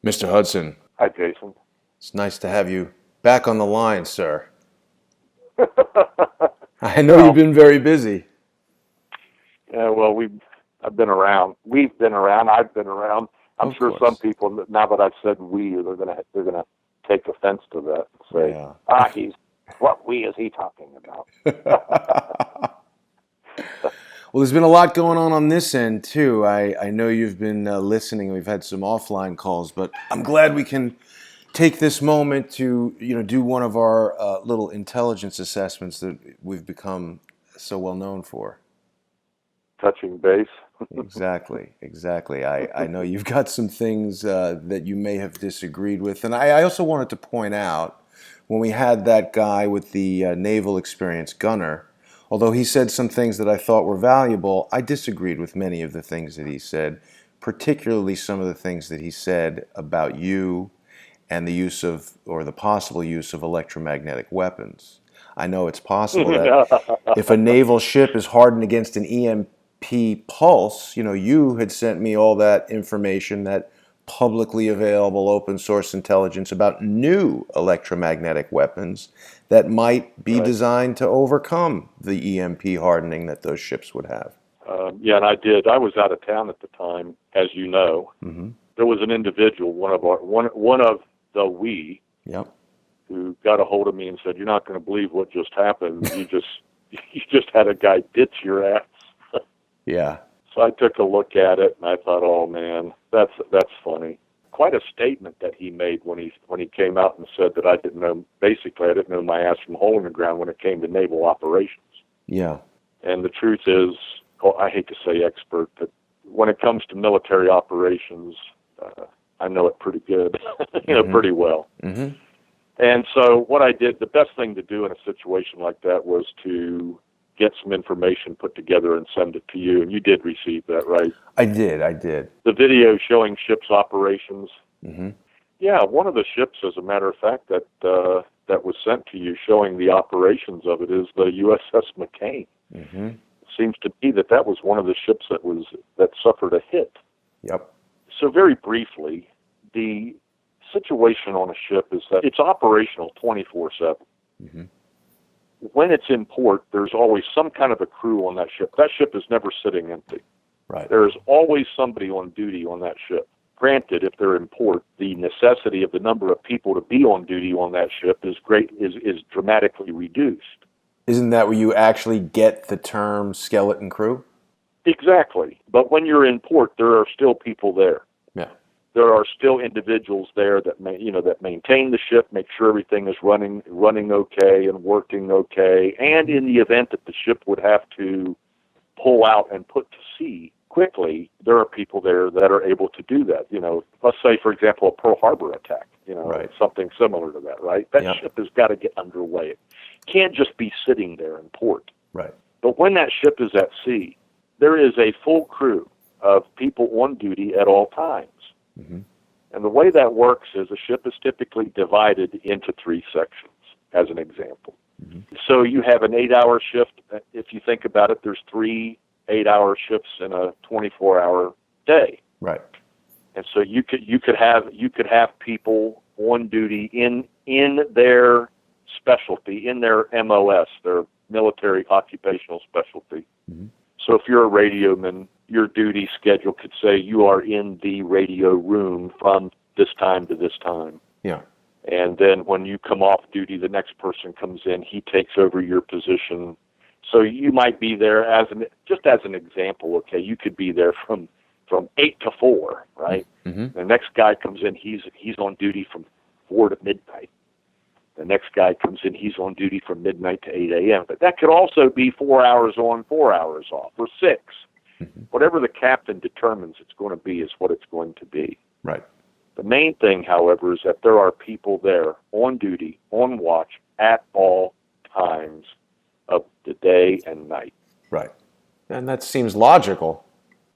Mr. Hudson, Hi, Jason. it's nice to have you back on the line, sir. I know you've Well, been very busy. yeah, well, I've been around. We've been around. I've been around. I'm Of sure some course. people now that I've said we, they're gonna take offense to that and say, Yeah. he's what we is he talking about? Well, there's been a lot going on this end, too. I know you've been listening. We've had some offline calls, but I'm glad we can take this moment to, do one of our little intelligence assessments that we've become so well known for. Touching base. Exactly, exactly. I know you've got some things that you may have disagreed with. And I also wanted to point out when we had that guy with the naval experience, Gunner, although he said some things that I thought were valuable, I disagreed with many of the things that he said, particularly some of the things that he said about you and the use of, or the possible use of electromagnetic weapons. I know it's possible that if a naval ship is hardened against an EMP pulse, you had sent me all that information, that publicly available open source intelligence about new electromagnetic weapons that might be Right. designed to overcome the EMP hardening that those ships would have. Yeah, and I did. I was out of town at the time, as you know. Mm-hmm. There was an individual, one of the we, Yep. who got a hold of me and said, "You're not going to believe what just happened. You just had a guy ditch your ass." Yeah. So I took a look at it and I thought, "Oh man, that's funny." Quite a statement that he made when he came out and said that I didn't know. Basically, I didn't know my ass from a hole in the ground when it came to naval operations. Yeah. And the truth is, I hate to say expert, but when it comes to military operations, I know it pretty good, Mm-hmm. pretty well. Mm-hmm. And so what I did, the best thing to do in a situation like that was to get some information put together and send it to you. And you did receive that, right? I did. I did. The video showing ships operations. Mm-hmm. Yeah, one of the ships, as a matter of fact, that was sent to you showing the operations of it is the USS McCain. Mm-hmm. It seems to be that was one of the ships that suffered a hit. Yep. So very briefly, the situation on a ship is that it's operational 24/7. Mm-hmm. When it's in port, there's always some kind of a crew on that ship. That ship is never sitting empty. Right. There is always somebody on duty on that ship. Granted, if they're in port, the necessity of the number of people to be on duty on that ship is dramatically reduced. Isn't that where you actually get the term skeleton crew? Exactly. But when you're in port, there are still people there. Yeah. There are still individuals there that that maintain the ship, make sure everything is running okay and working okay. And in the event that the ship would have to pull out and put to sea quickly, there are people there that are able to do that. Let's say, for example, a Pearl Harbor attack. Right. Something similar to that, right? That Yep. ship has got to get underway. It can't just be sitting there in port. Right. But when that ship is at sea, there is a full crew of people on duty at all times. Mm-hmm. And the way that works is a ship is typically divided into 3 sections, as an example. Mm-hmm. So you have an 8-hour shift. If you think about it, there's 3 8-hour shifts in a 24-hour day. Right. And so you could have people on duty in their specialty, in their MOS, their military occupational specialty. Mm-hmm. So if you're a radioman, your duty schedule could say you are in the radio room from this time to this time. Yeah. And then when you come off duty, the next person comes in, he takes over your position. So you might be there just as an example, okay, you could be there from 8 to 4, right? Mm-hmm. The next guy comes in, he's on duty from 4 to midnight. The next guy comes in, he's on duty from midnight to 8 a.m. But that could also be 4 hours on, 4 hours off, or 6. Mm-hmm. Whatever the captain determines it's going to be is what it's going to be. Right. The main thing, however, is that there are people there on duty, on watch, at all times of the day and night. Right. And that seems logical.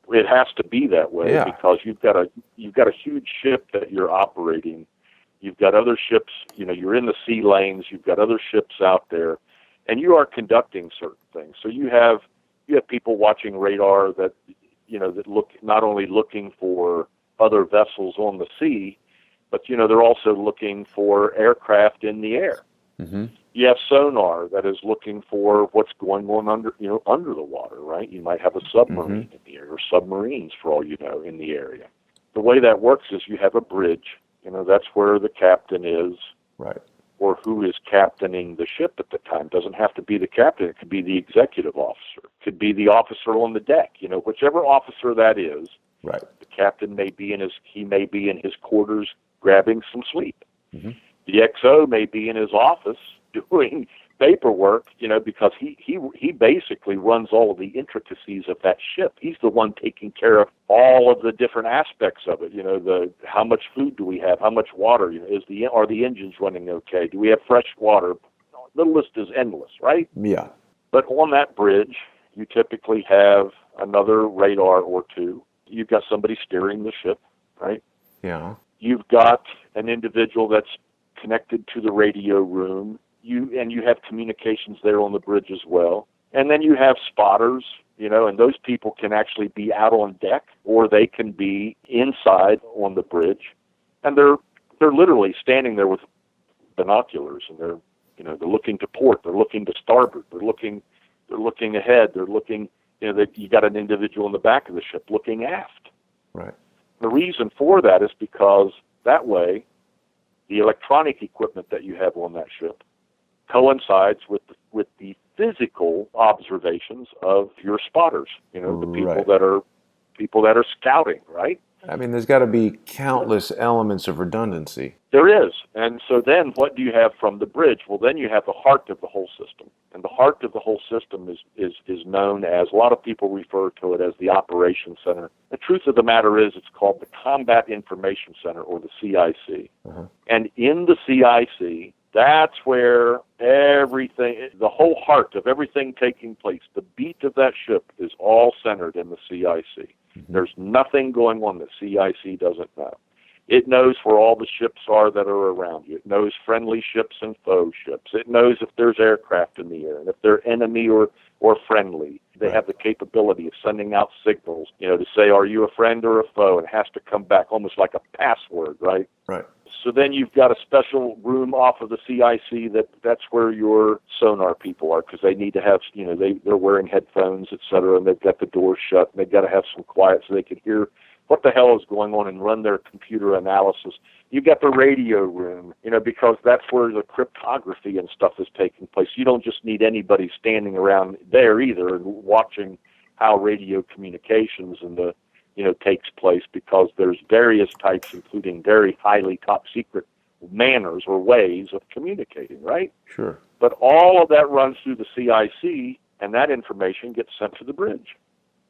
It has to be that way Yeah. because you've got a huge ship that you're operating. You've got other ships, you're in the sea lanes, you've got other ships out there, and you are conducting certain things. So you have people watching radar that look not only looking for other vessels on the sea, But, they're also looking for aircraft in the air. Mm-hmm. You have sonar that is looking for what's going on under the water, right? You might have a submarine in the air, or submarines, for all you know, in the area. The way that works is you have a bridge. That's where the captain is, Right. or who is captaining the ship at the time. Doesn't have to be the captain. It could be the executive officer. It could be the officer on the deck. Whichever officer that is, Right. the captain may be in his quarters grabbing some sleep. Mm-hmm. The XO may be in his office doing paperwork, because he basically runs all of the intricacies of that ship. He's the one taking care of all of the different aspects of it. How much food do we have? How much water? Are the engines running okay? Do we have fresh water? The list is endless, right? Yeah. But on that bridge, you typically have another radar or two. You've got somebody steering the ship, right? Yeah. You've got an individual that's connected to the radio room. You have communications there on the bridge as well. And then you have spotters, and those people can actually be out on deck, or they can be inside on the bridge. And they're literally standing there with binoculars, and they're looking to port, they're looking to starboard, they're looking ahead, they're looking, you got an individual in the back of the ship looking aft. Right. The reason for that is because that way the electronic equipment that you have on that ship coincides with the physical observations of your spotters, the people that are scouting, right? I mean, there's got to be countless elements of redundancy. There is. And so then what do you have from the bridge? Well, then you have the heart of the whole system. And the heart of the whole system is known as, a lot of people refer to it as the Operations Center. The truth of the matter is it's called the Combat Information Center, or the CIC. Uh-huh. And in the CIC, that's where everything, the whole heart of everything taking place, the beat of that ship is all centered in the CIC. Mm-hmm. There's nothing going on that CIC doesn't know. It knows where all the ships are that are around you. It knows friendly ships and foe ships. It knows if there's aircraft in the air, and if they're enemy or friendly. They have the capability of sending out signals, to say, are you a friend or a foe? And it has to come back almost like a password, right? Right. So then you've got a special room off of the CIC that's where your sonar people are, because they need to have, they're wearing headphones, et cetera, and they've got the doors shut, and they've got to have some quiet so they can hear what the hell is going on and run their computer analysis. You've got the radio room, because that's where the cryptography and stuff is taking place. You don't just need anybody standing around there either and watching how radio communications and takes place, because there's various types, including very highly top secret manners or ways of communicating, right? Sure. But all of that runs through the CIC, and that information gets sent to the bridge.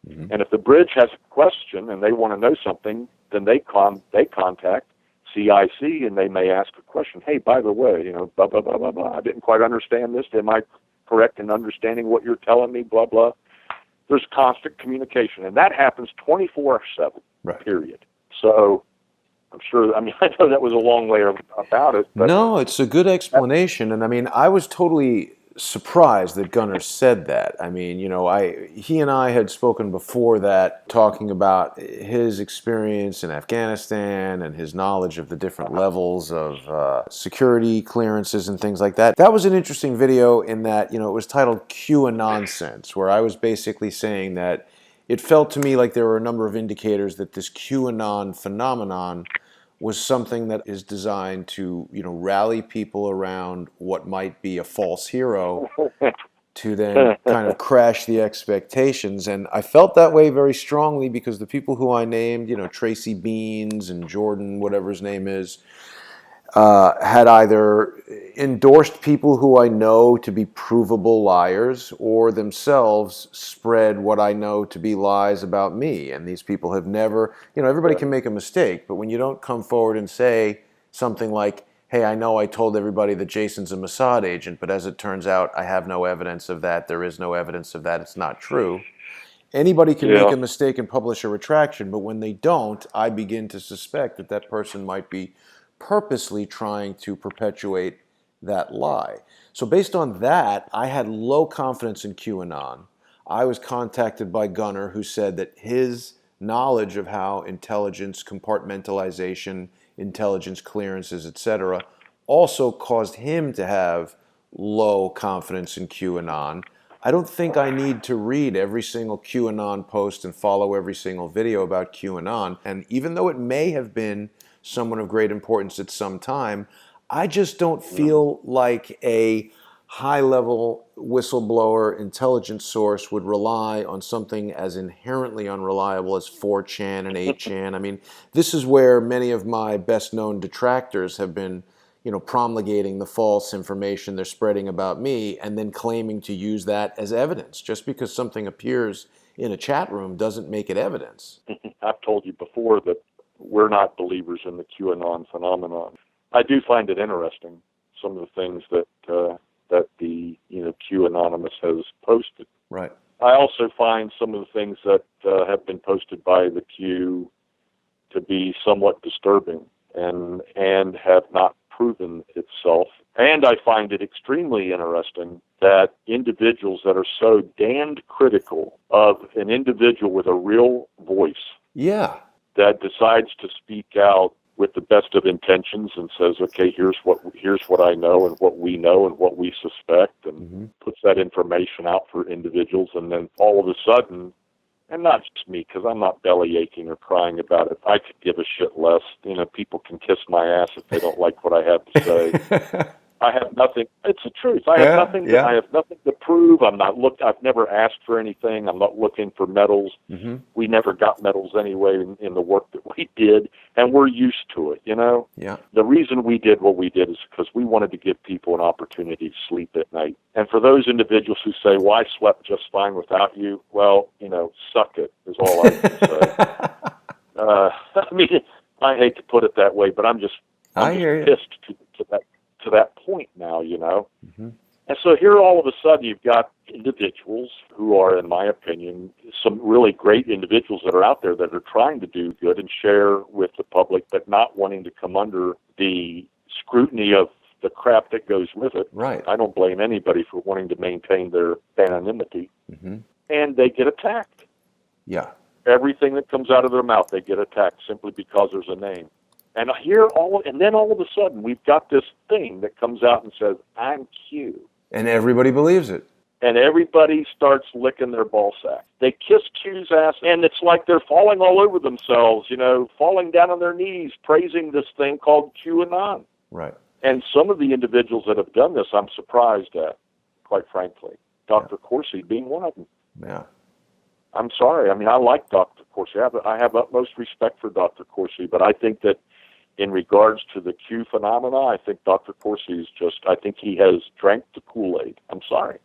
Mm-hmm. And if the bridge has a question and they want to know something, then they contact CIC, and they may ask a question. Hey, by the way, blah, blah, blah, blah, blah. I didn't quite understand this. Am I correct in understanding what you're telling me? Blah, blah. There's constant communication, and that happens 24/7, right. Period. So I'm sure, I know that was a long way about it. But no, it's a good explanation. And I was totally surprised that Gunnar said that. He and I had spoken before that, talking about his experience in Afghanistan and his knowledge of the different levels of security clearances and things like that. That was an interesting video in that, it was titled QAnon, where I was basically saying that it felt to me like there were a number of indicators that this QAnon phenomenon was something that is designed to, rally people around what might be a false hero to then kind of crash the expectations. And I felt that way very strongly because the people who I named, Tracy Beans and Jordan, whatever his name is, had either endorsed people who I know to be provable liars or themselves spread what I know to be lies about me. And these people have never, everybody can make a mistake, but when you don't come forward and say something like, hey, I know I told everybody that Jason's a Mossad agent, but as it turns out, I have no evidence of that. There is no evidence of that. It's not true. Anybody can make a mistake and publish a retraction, but when they don't, I begin to suspect that that person might be purposely trying to perpetuate that lie. So based on that, I had low confidence in QAnon. I was contacted by Gunnar, who said that his knowledge of how intelligence compartmentalization intelligence clearances, etc., also caused him to have low confidence in QAnon. I don't think I need to read every single QAnon post and follow every single video about QAnon. And even though it may have been someone of great importance at some time, I just don't feel like a high-level whistleblower intelligence source would rely on something as inherently unreliable as 4chan and 8chan. I mean, this is where many of my best-known detractors have been, promulgating the false information they're spreading about me and then claiming to use that as evidence. Just because something appears in a chat room doesn't make it evidence. I've told you before that we're not believers in the QAnon phenomenon. I do find it interesting, some of the things that the Q Anonymous has posted. Right. I also find some of the things that have been posted by the Q to be somewhat disturbing and have not proven itself. And I find it extremely interesting that individuals that are so damned critical of an individual with a real voice, that decides to speak out with the best of intentions and says, okay, here's what I know and what we know and what we suspect, and puts that information out for individuals, and then all of a sudden, and not just me, because I'm not belly aching or crying about it. I could give a shit less. People can kiss my ass if they don't like what I have to say. I have nothing. It's the truth. I have nothing. I have nothing to prove. I've never asked for anything. I'm not looking for medals. We never got medals anyway in the work that we did, and we're used to it. The reason we did what we did is because we wanted to give people an opportunity to sleep at night. And for those individuals who say, "Well, I slept just fine without you," well, suck it is all I can say. I hate to put it that way, but I'm just pissed to that point now, And so here all of a sudden you've got individuals who are, in my opinion, some really great individuals that are out there that are trying to do good and share with the public, but not wanting to come under the scrutiny of the crap that goes with it. Right. I don't blame anybody for wanting to maintain their anonymity. And they get attacked. Yeah. Everything that comes out of their mouth, they get attacked simply because there's a name. And then all of a sudden, we've got this thing that comes out and says, "I'm Q." And everybody believes it. And everybody starts licking their ball sack. They kiss Q's ass, and it's like they're falling all over themselves, falling down on their knees, praising this thing called QAnon. Right. And some of the individuals that have done this, I'm surprised at, quite frankly. Dr. Corsi being one of them. Yeah. I'm sorry. I like Dr. Corsi. I have utmost respect for Dr. Corsi, but I think that in regards to the Q phenomena, I think Dr. Corsi is I think he has drank the Kool-Aid. I'm sorry.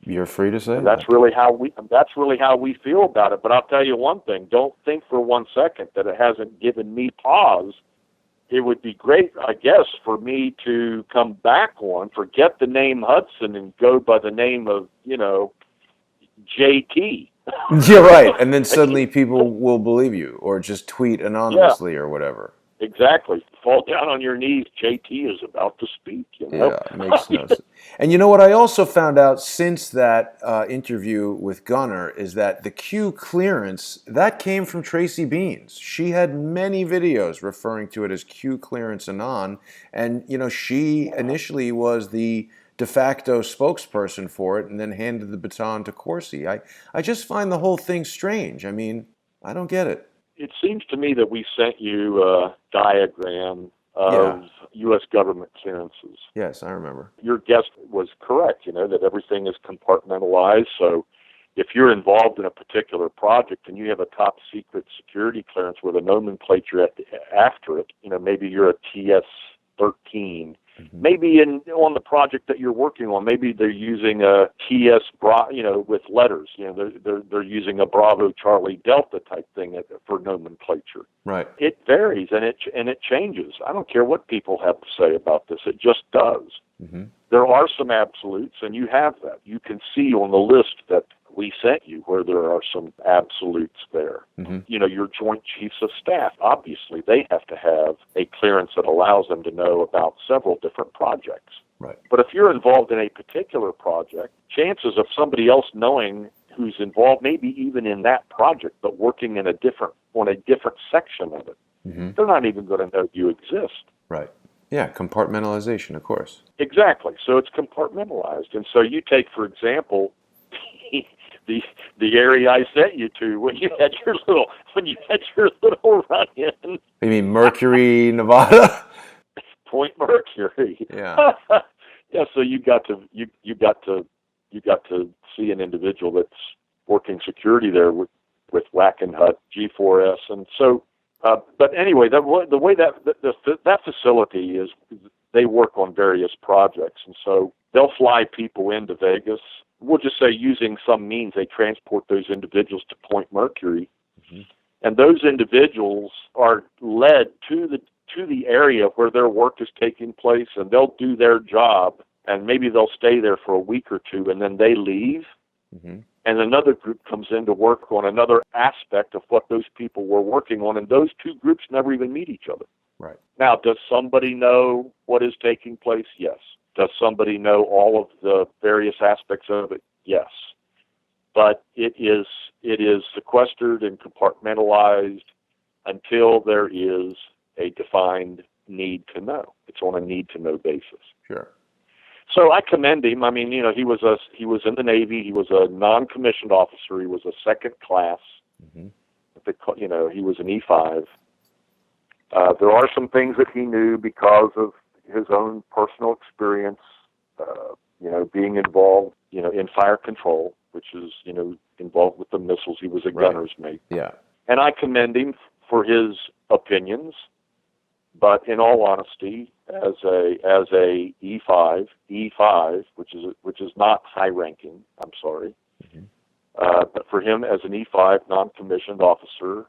You're free to say that's really how we feel about it. But I'll tell you one thing. Don't think for 1 second that it hasn't given me pause. It would be great, I guess, for me to come back on, forget the name Hudson and go by the name of, JT. You're right. And then suddenly people will believe you, or just tweet anonymously or whatever. Exactly. Fall down on your knees. JT is about to speak. Yeah, makes no sense. And you know what I also found out since that interview with Gunner is that the Q clearance, that came from Tracy Beans. She had many videos referring to it as Q clearance anon. And, she initially was the de facto spokesperson for it and then handed the baton to Corsi. I just find the whole thing strange. I don't get it. It seems to me that we sent you a diagram of U.S. government clearances. Yes, I remember. Your guess was correct, that everything is compartmentalized. So if you're involved in a particular project and you have a top secret security clearance with a nomenclature after it, maybe you're a TS-13. Maybe on the project that you're working on, maybe they're using a TS, with letters. They're using a Bravo Charlie Delta type thing for nomenclature. Right. It varies and it changes. I don't care what people have to say about this. It just does. There are some absolutes, and you have that. You can see on the list that we sent you where there are some absolutes there. Your Joint Chiefs of Staff, obviously, they have to have a clearance that allows them to know about several different projects. Right. But if you're involved in a particular project, chances of somebody else knowing who's involved, maybe even in that project, but working on a different section of it, Mm-hmm. They're not even going to know you exist. Right. Yeah, compartmentalization, of course. Exactly. So it's compartmentalized. And so you take, for example, the area I sent you to when you had your little run in. You mean Mercury, Nevada? Point Mercury. Yeah. Yeah. So you got to see an individual that's working security there with Wackenhut G4S, and so. But anyway, the way that facility is, they work on various projects, and so they'll fly people into Vegas. We'll just say using some means they transport those individuals to Point Mercury, Mm-hmm. and those individuals are led to the area where their work is taking place, and they'll do their job, and maybe they'll stay there for a week or two, and then they leave. Mm-hmm. And another group comes in to work on another aspect of what those people were working on, and those two groups never even meet each other. Right. Now, does somebody know what is taking place? Yes. Does somebody know all of the various aspects of it? Yes. But it is sequestered and compartmentalized until there is a defined need to know. It's on a need to know basis. Sure. So I commend him. I mean, he was in the Navy. He was a non-commissioned officer. He was a second class. Mm-hmm. He was an E5. There are some things that he knew because of his own personal experience, being involved, in fire control, which is, involved with the missiles. He was a gunner's mate. Yeah. And I commend him for his opinions. But in all honesty, as a E5, which is not high ranking, I'm sorry, Mm-hmm. but for him as an E5 non-commissioned officer,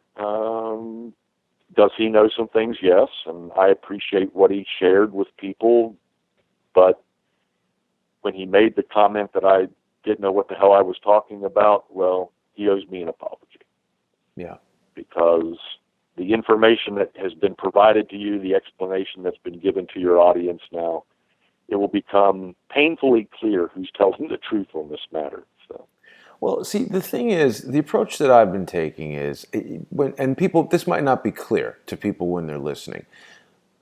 does he know some things? Yes, and I appreciate what he shared with people. But when he made the comment that I didn't know what the hell I was talking about, well, he owes me an apology. Yeah. Because the information that has been provided to you, the explanation that's been given to your audience now, it will become painfully clear who's telling the truth on this matter. So, Well, see, the thing is, the approach that I've been taking is, this might not be clear to people when they're listening.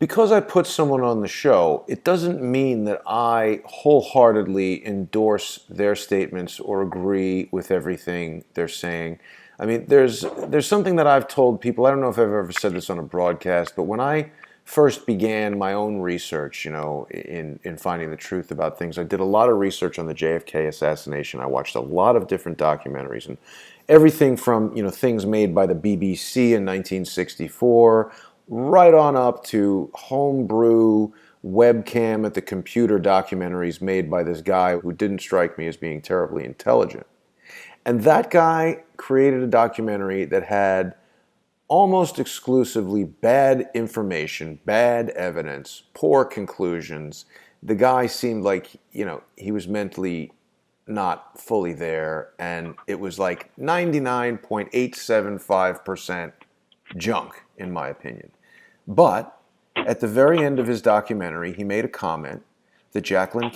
Because I put someone on the show, it doesn't mean that I wholeheartedly endorse their statements or agree with everything they're saying. I mean, there's something that I've told people. I don't know if I've ever said this on a broadcast, but when I first began my own research, in finding the truth about things, I did a lot of research on the JFK assassination. I watched a lot of different documentaries, and everything from things made by the BBC in 1964, right on up to homebrew webcam at the computer documentaries made by this guy who didn't strike me as being terribly intelligent. And that guy created a documentary that had almost exclusively bad information, bad evidence, poor conclusions. The guy seemed like, he was mentally not fully there, and it was like 99.875% junk, in my opinion. But at the very end of his documentary, he made a comment that Jacqueline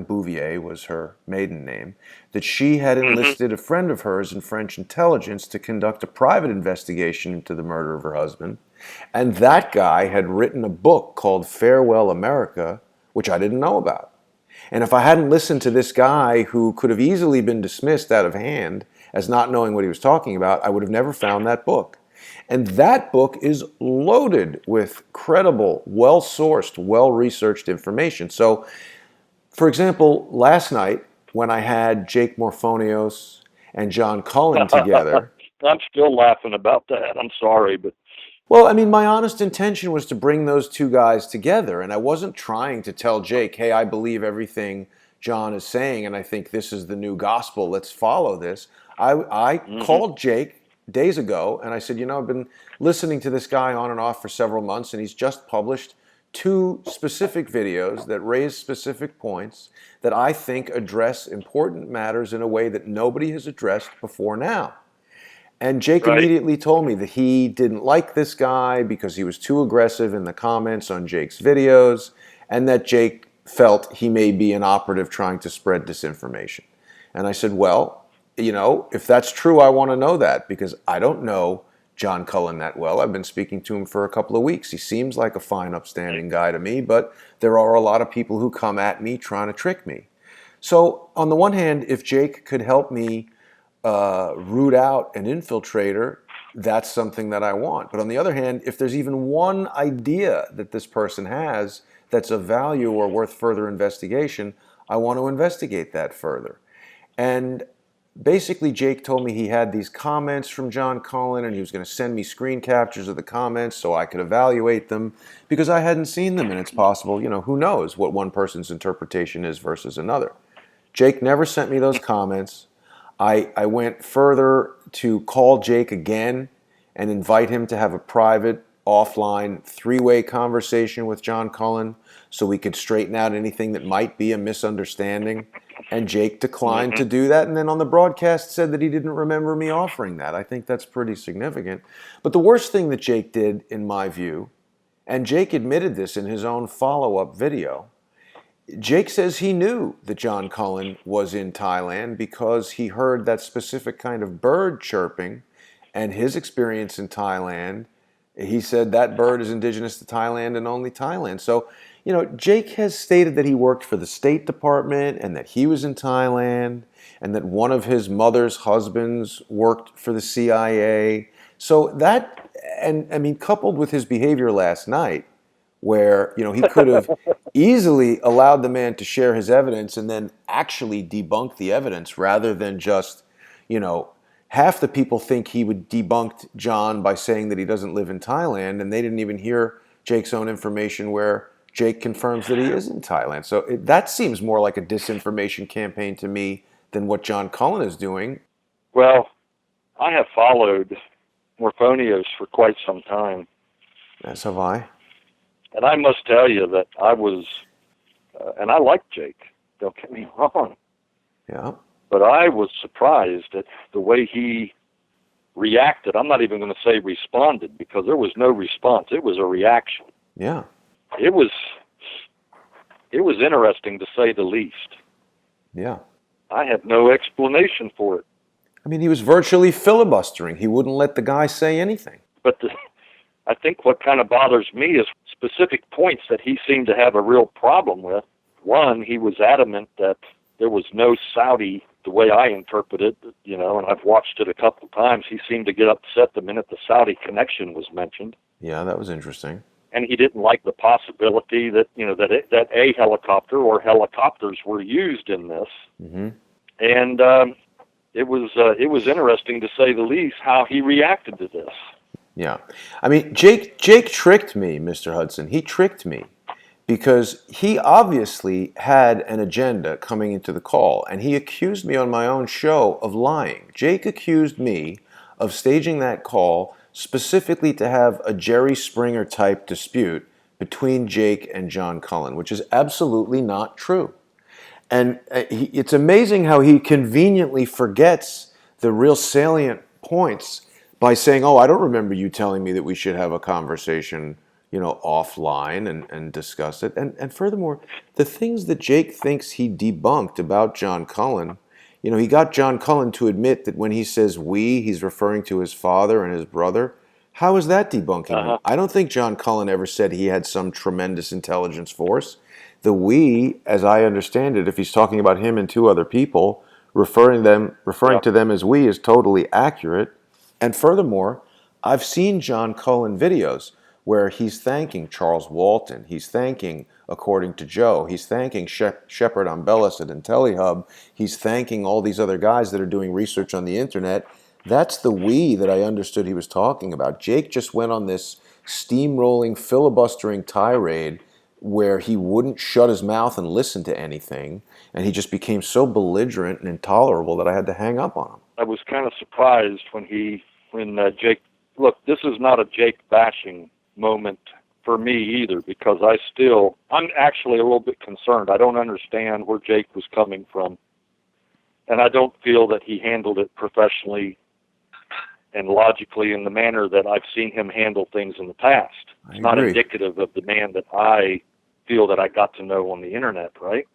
Bouvier was her maiden name, that she had enlisted a friend of hers in French intelligence to conduct a private investigation into the murder of her husband. And that guy had written a book called Farewell America, which I didn't know about. And if I hadn't listened to this guy who could have easily been dismissed out of hand as not knowing what he was talking about, I would have never found that book. And that book is loaded with credible, well-sourced, well-researched information. So, for example, last night when I had Jake Morphonios and John Cullen together. I'm still laughing about that. I'm sorry, but... Well, I mean, my honest intention was to bring those two guys together, and I wasn't trying to tell Jake, hey, I believe everything John is saying, and I think this is the new gospel. Let's follow this. I called Jake days ago, and I said, I've been listening to this guy on and off for several months, and he's just published 2 specific videos that raise specific points that I think address important matters in a way that nobody has addressed before now. And Jake immediately told me that he didn't like this guy because he was too aggressive in the comments on Jake's videos, and that Jake felt he may be an operative trying to spread disinformation. And I said, well, if that's true, I want to know that, because I don't know John Cullen that well. I've been speaking to him for a couple of weeks. He seems like a fine, upstanding guy to me, but there are a lot of people who come at me trying to trick me. So on the one hand, if Jake could help me root out an infiltrator, that's something that I want. But on the other hand, if there's even one idea that this person has that's of value or worth further investigation, I want to investigate that further. And basically, Jake told me he had these comments from John Cullen and he was going to send me screen captures of the comments so I could evaluate them because I hadn't seen them, and it's possible, who knows what one person's interpretation is versus another. Jake never sent me those comments. I went further to call Jake again and invite him to have a private, offline, three-way conversation with John Cullen so we could straighten out anything that might be a misunderstanding. And Jake declined to do that, and then on the broadcast said that he didn't remember me offering that. I think that's pretty significant. But the worst thing that Jake did, in my view, and Jake admitted this in his own follow-up video, Jake says he knew that John Cullen was in Thailand because he heard that specific kind of bird chirping, and his experience in Thailand, he said that bird is indigenous to Thailand and only Thailand. So, Jake has stated that he worked for the State Department and that he was in Thailand and that one of his mother's husbands worked for the CIA. So that, and I mean, coupled with his behavior last night, where he could have easily allowed the man to share his evidence and then actually debunk the evidence rather than just, half the people think he would debunked John by saying that he doesn't live in Thailand, and they didn't even hear Jake's own information where Jake confirms that he is in Thailand. So that seems more like a disinformation campaign to me than what John Cullen is doing. Well, I have followed Morphonios for quite some time. As have I. And I must tell you that I was, and I like Jake, don't get me wrong. Yeah. But I was surprised at the way he reacted. I'm not even going to say responded because there was no response. It was a reaction. Yeah. It was interesting to say the least. Yeah. I had no explanation for it. I mean, he was virtually filibustering. He wouldn't let the guy say anything. But I think what kind of bothers me is specific points that he seemed to have a real problem with. One, he was adamant that there was no Saudi, the way I interpret it, and I've watched it a couple of times. He seemed to get upset the minute the Saudi connection was mentioned. Yeah, that was interesting. And he didn't like the possibility that, that a helicopter or helicopters were used in this. Mm-hmm. And it was interesting, to say the least, how he reacted to this. Yeah. I mean, Jake tricked me, Mr. Hudson. He tricked me because he obviously had an agenda coming into the call, and he accused me on my own show of lying. Jake accused me of staging that call specifically to have a Jerry Springer type dispute between Jake and John Cullen, which is absolutely not true. And it's amazing how he conveniently forgets the real salient points by saying, I don't remember you telling me that we should have a conversation, offline and discuss it. And furthermore, the things that Jake thinks he debunked about John Cullen, he got John Cullen to admit that when he says we, he's referring to his father and his brother. How is that debunking him? I don't think John Cullen ever said he had some tremendous intelligence force. The we, as I understand it, if he's talking about him and two other people, referring to them as we is totally accurate. And furthermore, I've seen John Cullen videos where he's thanking Charles Walton, he's thanking, according to Joe, he's thanking Shepard Umbellis at IntelliHub, he's thanking all these other guys that are doing research on the internet. That's the we that I understood he was talking about. Jake just went on this steamrolling, filibustering tirade where he wouldn't shut his mouth and listen to anything, and he just became so belligerent and intolerable that I had to hang up on him. I was kind of surprised when Jake, look, this is not a Jake bashing moment for me either, because I'm actually a little bit concerned. I don't understand where Jake was coming from, and I don't feel that he handled it professionally and logically in the manner that I've seen him handle things in the past. It's not indicative of the man that I feel that I got to know on the internet, right?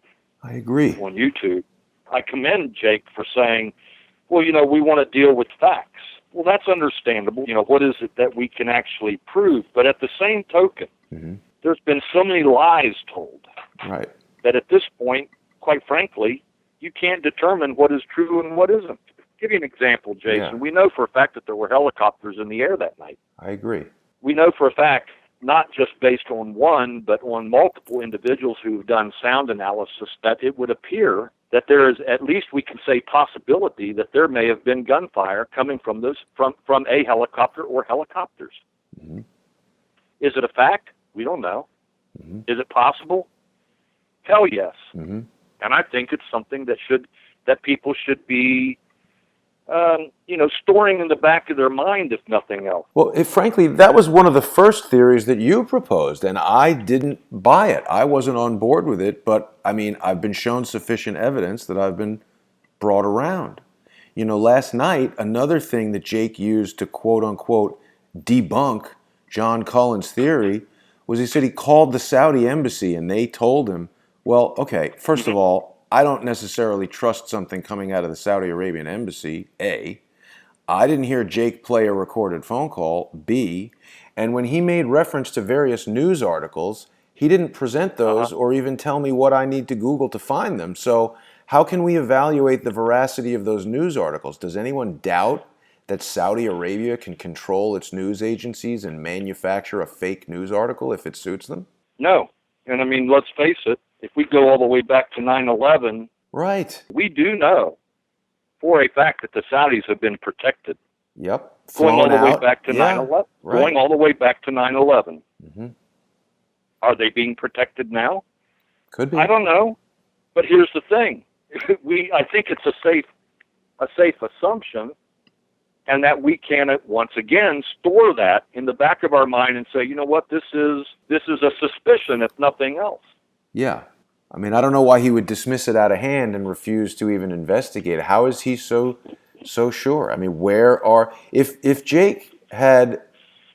I agree. On YouTube. I commend Jake for saying, well, we want to deal with facts. Well, that's understandable. What is it that we can actually prove? But at the same token, there's been so many lies told Right. that at this point, quite frankly, you can't determine what is true and what isn't. Give you an example, Jason. Yeah. We know for a fact that there were helicopters in the air that night. I agree. We know for a fact, not just based on one, but on multiple individuals who've done sound analysis, that it would appear that there is, at least we can say, possibility that there may have been gunfire coming from a helicopter or helicopters. Mm-hmm. Is it a fact? We don't know. Mm-hmm. Is it possible? Hell yes. Mm-hmm. And I think it's something that people should be, storing in the back of their mind, if nothing else. Well, frankly, that was one of the first theories that you proposed, and I didn't buy it. I wasn't on board with it, but, I mean, I've been shown sufficient evidence that I've been brought around. Last night, another thing that Jake used to quote-unquote debunk John Cullen's theory was he said he called the Saudi embassy and they told him, well, okay, first of all, I don't necessarily trust something coming out of the Saudi Arabian embassy, A. I didn't hear Jake play a recorded phone call, B. And when he made reference to various news articles, he didn't present those or even tell me what I need to Google to find them. So how can we evaluate the veracity of those news articles? Does anyone doubt that Saudi Arabia can control its news agencies and manufacture a fake news article if it suits them? No. And I mean, let's face it, if we go all the way back to 9/11, right, we do know for a fact that the Saudis have been protected. Yep. Going all the way out. back to 9/11. Right. Going all the way back to 9/11. Mm-hmm. Are they being protected now? Could be. I don't know. But here's the thing. I think it's a safe assumption, and that we can once again store that in the back of our mind and say, you know what, this is a suspicion, if nothing else. Yeah. I mean, I don't know why he would dismiss it out of hand and refuse to even investigate. How is he so sure? I mean, if Jake had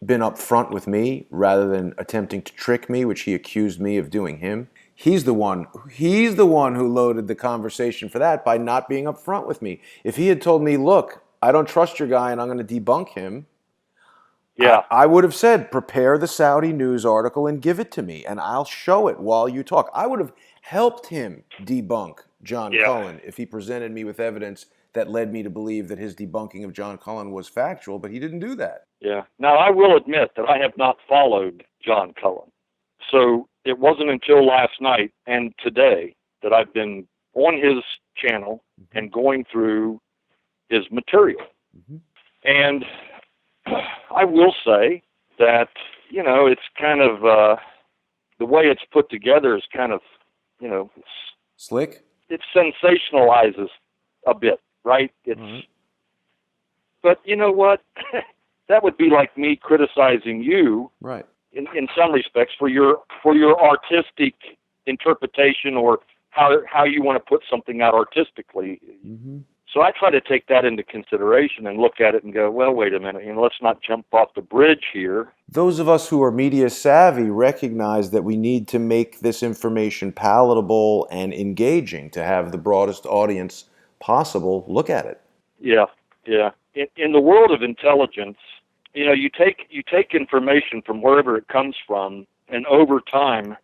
been upfront with me rather than attempting to trick me, which he accused me of doing him, he's the one who loaded the conversation for that by not being upfront with me. If he had told me, look, I don't trust your guy and I'm going to debunk him, yeah, I would have said, prepare the Saudi news article and give it to me, and I'll show it while you talk. I would have helped him debunk John Cullen if he presented me with evidence that led me to believe that his debunking of John Cullen was factual, but he didn't do that. Yeah. Now, I will admit that I have not followed John Cullen. So it wasn't until last night and today that I've been on his channel and going through his material. Mm-hmm. And I will say that, it's kind of, the way it's put together is kind of, slick? It sensationalizes a bit, right? But you know what? That would be like me criticizing you, right? In some respects for your artistic interpretation or how you want to put something out artistically. Mm-hmm. So I try to take that into consideration and look at it and go, well, wait a minute, let's not jump off the bridge here. Those of us who are media savvy recognize that we need to make this information palatable and engaging to have the broadest audience possible look at it. Yeah. In the world of intelligence, you take information from wherever it comes from, and over time,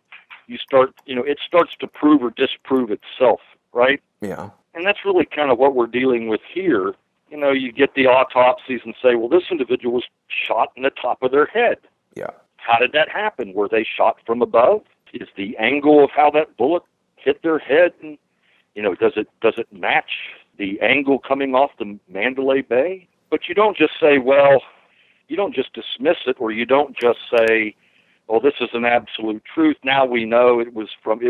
you start, it starts to prove or disprove itself, right? Yeah. And that's really kind of what we're dealing with here. You get the autopsies and say, well, this individual was shot in the top of their head. Yeah. How did that happen? Were they shot from above? Is the angle of how that bullet hit their head, and does it match the angle coming off the Mandalay Bay? But you don't just say, well, you don't just dismiss it, or you don't just say, oh, this is an absolute truth. Now we know it was from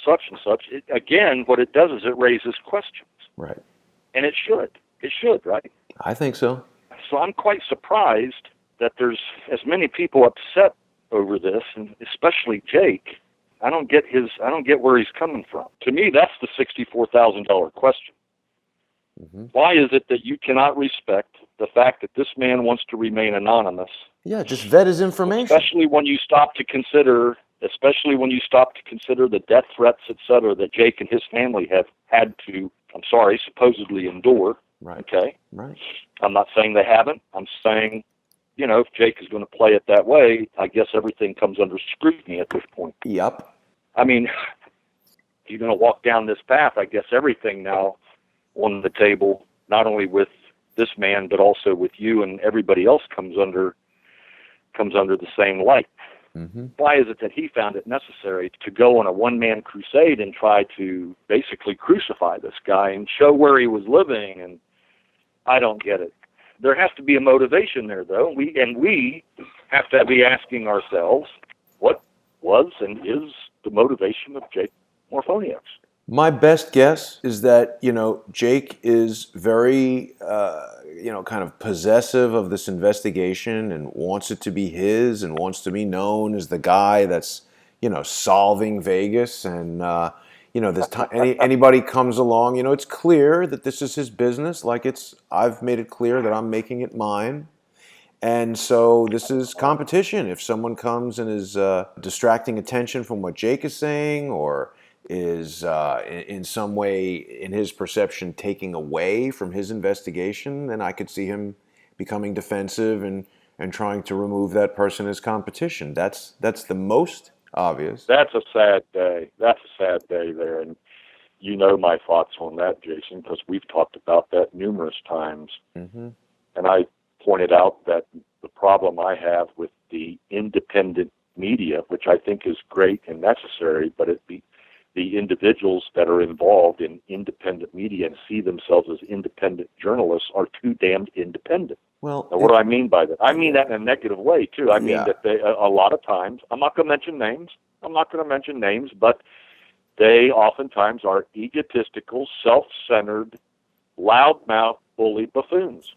such and such. Again, what it does is it raises questions. Right. And it should. It should, right? I think so. So I'm quite surprised that there's as many people upset over this, and especially Jake. I don't get where he's coming from. To me, that's the $64,000 question. Mm-hmm. Why is it that you cannot respect the fact that this man wants to remain anonymous? Yeah, just vet his information. Especially when you stop to consider the death threats, etc., that Jake and his family have had to, supposedly endure. Right. Okay? Right. I'm not saying they haven't. I'm saying, if Jake is going to play it that way, I guess everything comes under scrutiny at this point. Yep. I mean, if you're going to walk down this path, I guess everything now on the table, not only with this man, but also with you and everybody else comes under the same light. Mm-hmm. Why is it that he found it necessary to go on a one-man crusade and try to basically crucify this guy and show where he was living? And I don't get it. There has to be a motivation there, though. We have to be asking ourselves, what was and is the motivation of Jake Morphonios? My best guess is that, Jake is very, kind of possessive of this investigation and wants it to be his and wants to be known as the guy that's, solving Vegas. And, this time anybody comes along, it's clear that this is his business. Like I've made it clear that I'm making it mine. And so this is competition. If someone comes and is distracting attention from what Jake is saying, or is in some way, in his perception, taking away from his investigation, then I could see him becoming defensive and trying to remove that person as competition. That's the most obvious. That's a sad day. That's a sad day there. And you know my thoughts on that, Jason, because we've talked about that numerous times. Mm-hmm. And I pointed out that the problem I have with the independent media, which I think is great and necessary, but the individuals that are involved in independent media and see themselves as independent journalists are too damned independent. Well, now, what do I mean by that? I mean that in a negative way, too. I mean that they, a lot of times, I'm not going to mention names, but they oftentimes are egotistical, self-centered, loudmouth, bully buffoons.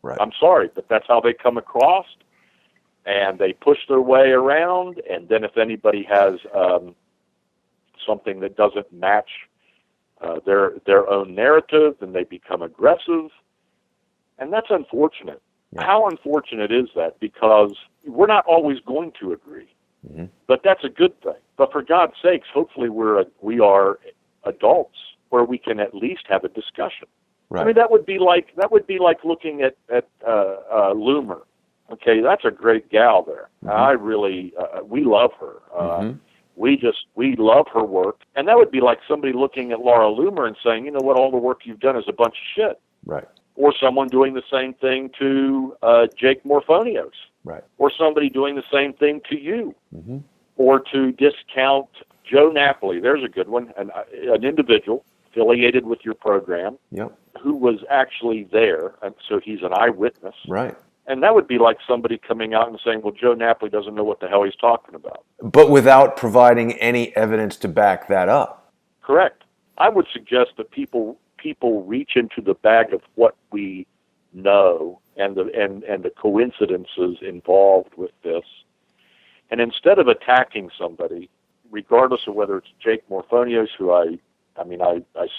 Right. I'm sorry, but that's how they come across, and they push their way around, and then if anybody has something that doesn't match their own narrative, then they become aggressive, and that's unfortunate. Yeah. How unfortunate is that? Because we're not always going to agree, but that's a good thing. But for God's sakes, hopefully we are adults where we can at least have a discussion. Right. I mean, that would be like looking at Loomer. Okay, that's a great gal there. I really we love her. We love her work, and that would be like somebody looking at Laura Loomer and saying, you know what, all the work you've done is a bunch of shit. Right. Or someone doing the same thing to Jake Morphonios. Right. Or somebody doing the same thing to you. Or to discount Joe Napoli. There's a good one. An individual affiliated with your program. Yep. Who was actually there, and so he's an eyewitness. Right. And that would be like somebody coming out and saying, well, Joe Napoli doesn't know what the hell he's talking about. But without providing any evidence to back that up. Correct. I would suggest that people reach into the bag of what we know and the coincidences involved with this. And instead of attacking somebody, regardless of whether it's Jake Morphonios, who I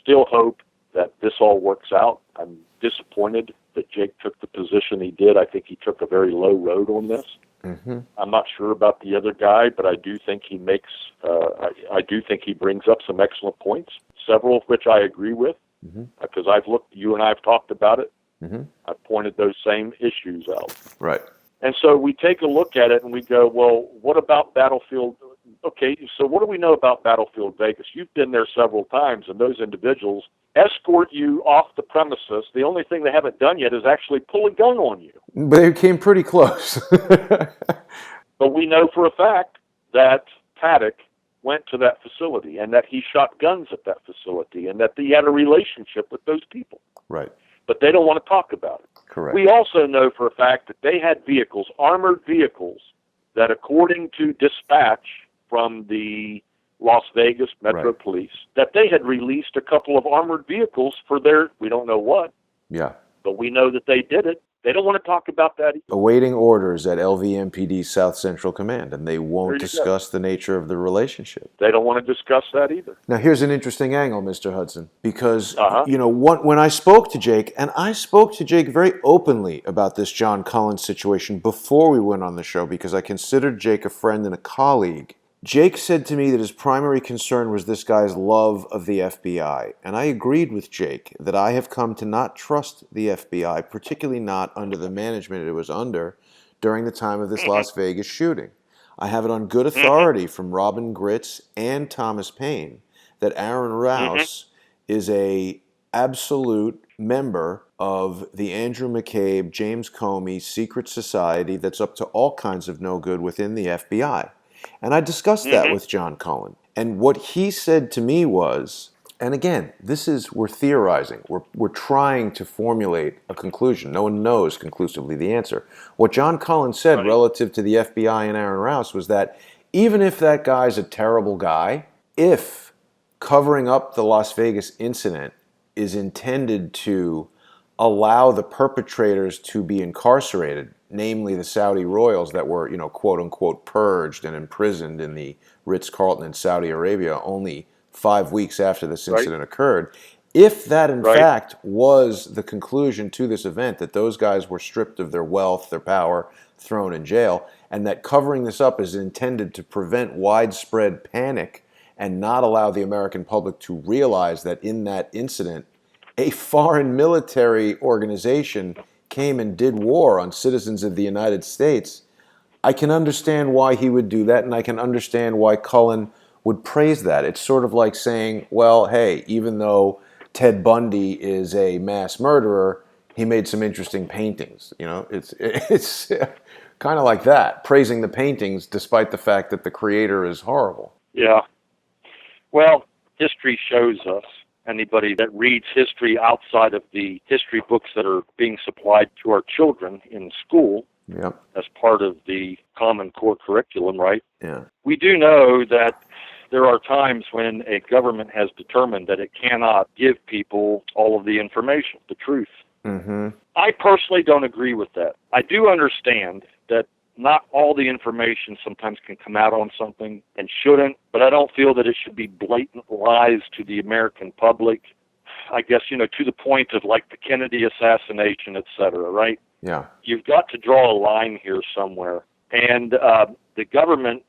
still hope that this all works out. I'm disappointed that Jake took the position he did. I think he took a very low road on this. I'm not sure about the other guy, but I do think he makes. I do think he brings up some excellent points, several of which I agree with, because I've looked. You and I have talked about it. I've pointed those same issues out. Right. And so we take a look at it and we go, well, what about Battlefield? Okay, so what do we know about Battlefield Vegas? You've been there several times, and those individuals escort you off the premises. The only thing they haven't done yet is actually pull a gun on you. But they came pretty close. But we know for a fact that Paddock went to that facility and that he shot guns at that facility and that he had a relationship with those people. Right. But they don't want to talk about it. Correct. We also know for a fact that they had vehicles, armored vehicles, that according to dispatch from the Las Vegas Metro Police, that they had released a couple of armored vehicles for their, we don't know what. Yeah. But we know that they did it. They don't want to talk about that either. Awaiting orders at LVMPD South Central Command, and they won't discuss the nature of the relationship. They don't want to discuss that either. Now, here's an interesting angle, Mr. Hudson, because, when I spoke to Jake, and I spoke to Jake very openly about this John Collins situation before we went on the show, because I considered Jake a friend and a colleague, Jake said to me that his primary concern was this guy's love of the FBI, and I agreed with Jake that I have come to not trust the FBI, particularly not under the management it was under during the time of this Las Vegas shooting. I have it on good authority from Robin Gritz and Thomas Paine that Aaron Rouse is a absolute member of the Andrew McCabe, James Comey secret society that's up to all kinds of no good within the FBI. And I discussed that with John Cullen. And what he said to me was, and again, we're theorizing. We're trying to formulate a conclusion. No one knows conclusively the answer. What John Cullen said relative to the FBI and Aaron Rouse was that even if that guy's a terrible guy, if covering up the Las Vegas incident is intended to allow the perpetrators to be incarcerated, namely the Saudi royals that were, quote unquote, purged and imprisoned in the Ritz-Carlton in Saudi Arabia only 5 weeks after this incident occurred. If that, in fact, was the conclusion to this event, that those guys were stripped of their wealth, their power, thrown in jail, and that covering this up is intended to prevent widespread panic and not allow the American public to realize that in that incident, a foreign military organization came and did war on citizens of the United States, I can understand why he would do that, and I can understand why Cullen would praise that. It's sort of like saying, well, hey, even though Ted Bundy is a mass murderer, he made some interesting paintings. It's kind of like that, praising the paintings despite the fact that the creator is horrible. Yeah. Well, history shows us, anybody that reads history outside of the history books that are being supplied to our children in school as part of the Common Core curriculum, right? Yeah. We do know that there are times when a government has determined that it cannot give people all of the information, the truth. I personally don't agree with that. I do understand that not all the information sometimes can come out on something and shouldn't, but I don't feel that it should be blatant lies to the American public. I guess, to the point of like the Kennedy assassination, et cetera, right? Yeah. You've got to draw a line here somewhere. And the government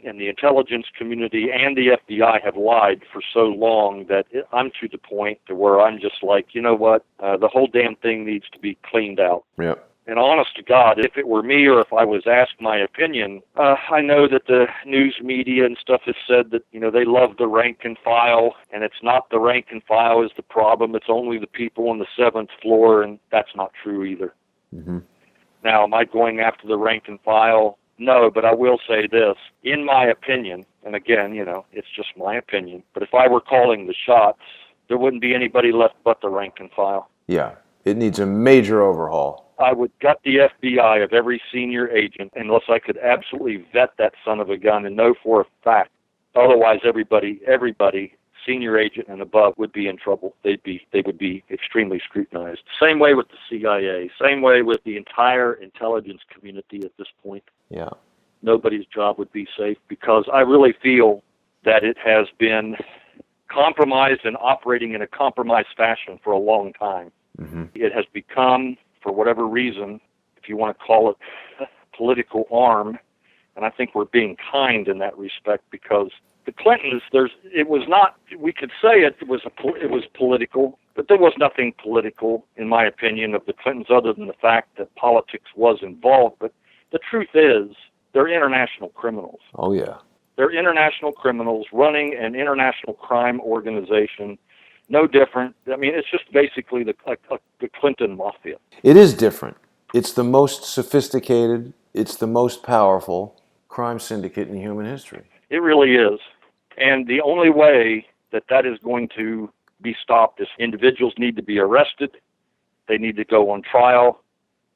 and the intelligence community and the FBI have lied for so long that I'm to the point to where I'm just like, you know what, the whole damn thing needs to be cleaned out. Yep. And honest to God, if it were me or if I was asked my opinion, I know that the news media and stuff has said that, they love the rank and file, and it's not the rank and file is the problem. It's only the people on the 7th floor, and that's not true either. Now, am I going after the rank and file? No, but I will say this. In my opinion, and again, it's just my opinion, but if I were calling the shots, there wouldn't be anybody left but the rank and file. Yeah. It needs a major overhaul. I would gut the FBI of every senior agent unless I could absolutely vet that son of a gun and know for a fact. Otherwise, everybody, senior agent and above, would be in trouble. They would be extremely scrutinized. Same way with the CIA. Same way with the entire intelligence community at this point. Yeah. Nobody's job would be safe because I really feel that it has been compromised and operating in a compromised fashion for a long time. It has become, for whatever reason, if you want to call it political arm, and I think we're being kind in that respect because the Clintons, it was not, we could say it was political, but there was nothing political, in my opinion, of the Clintons other than the fact that politics was involved. But the truth is, they're international criminals. Oh, yeah. They're international criminals running an international crime organization. No different. I mean, it's just basically the Clinton mafia. It is different. It's the most sophisticated, it's the most powerful crime syndicate in human history. It really is. And the only way that is going to be stopped is individuals need to be arrested. They need to go on trial.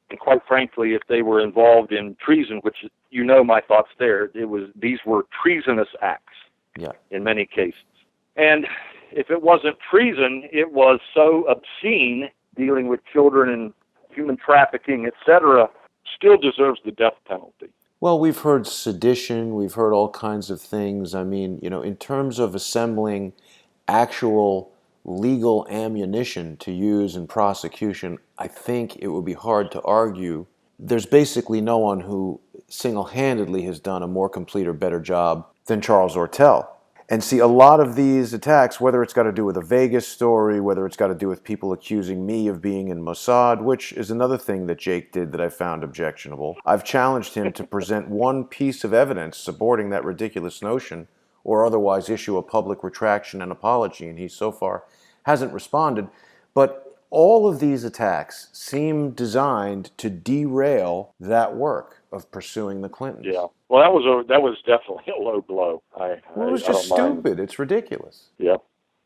And quite frankly, if they were involved in treason, which my thoughts there, these were treasonous acts in many cases. And if it wasn't treason, it was so obscene, dealing with children and human trafficking, etc., still deserves the death penalty. Well, we've heard sedition, we've heard all kinds of things. I mean, in terms of assembling actual legal ammunition to use in prosecution, I think it would be hard to argue. There's basically no one who single-handedly has done a more complete or better job than Charles Ortel. And see, a lot of these attacks, whether it's got to do with a Vegas story, whether it's got to do with people accusing me of being in Mossad, which is another thing that Jake did that I found objectionable. I've challenged him to present one piece of evidence supporting that ridiculous notion or otherwise issue a public retraction and apology, and he so far hasn't responded. But all of these attacks seem designed to derail that work of pursuing the Clintons. Yeah. Well, that was definitely a low blow. Well, it was just stupid. It's ridiculous. Yeah.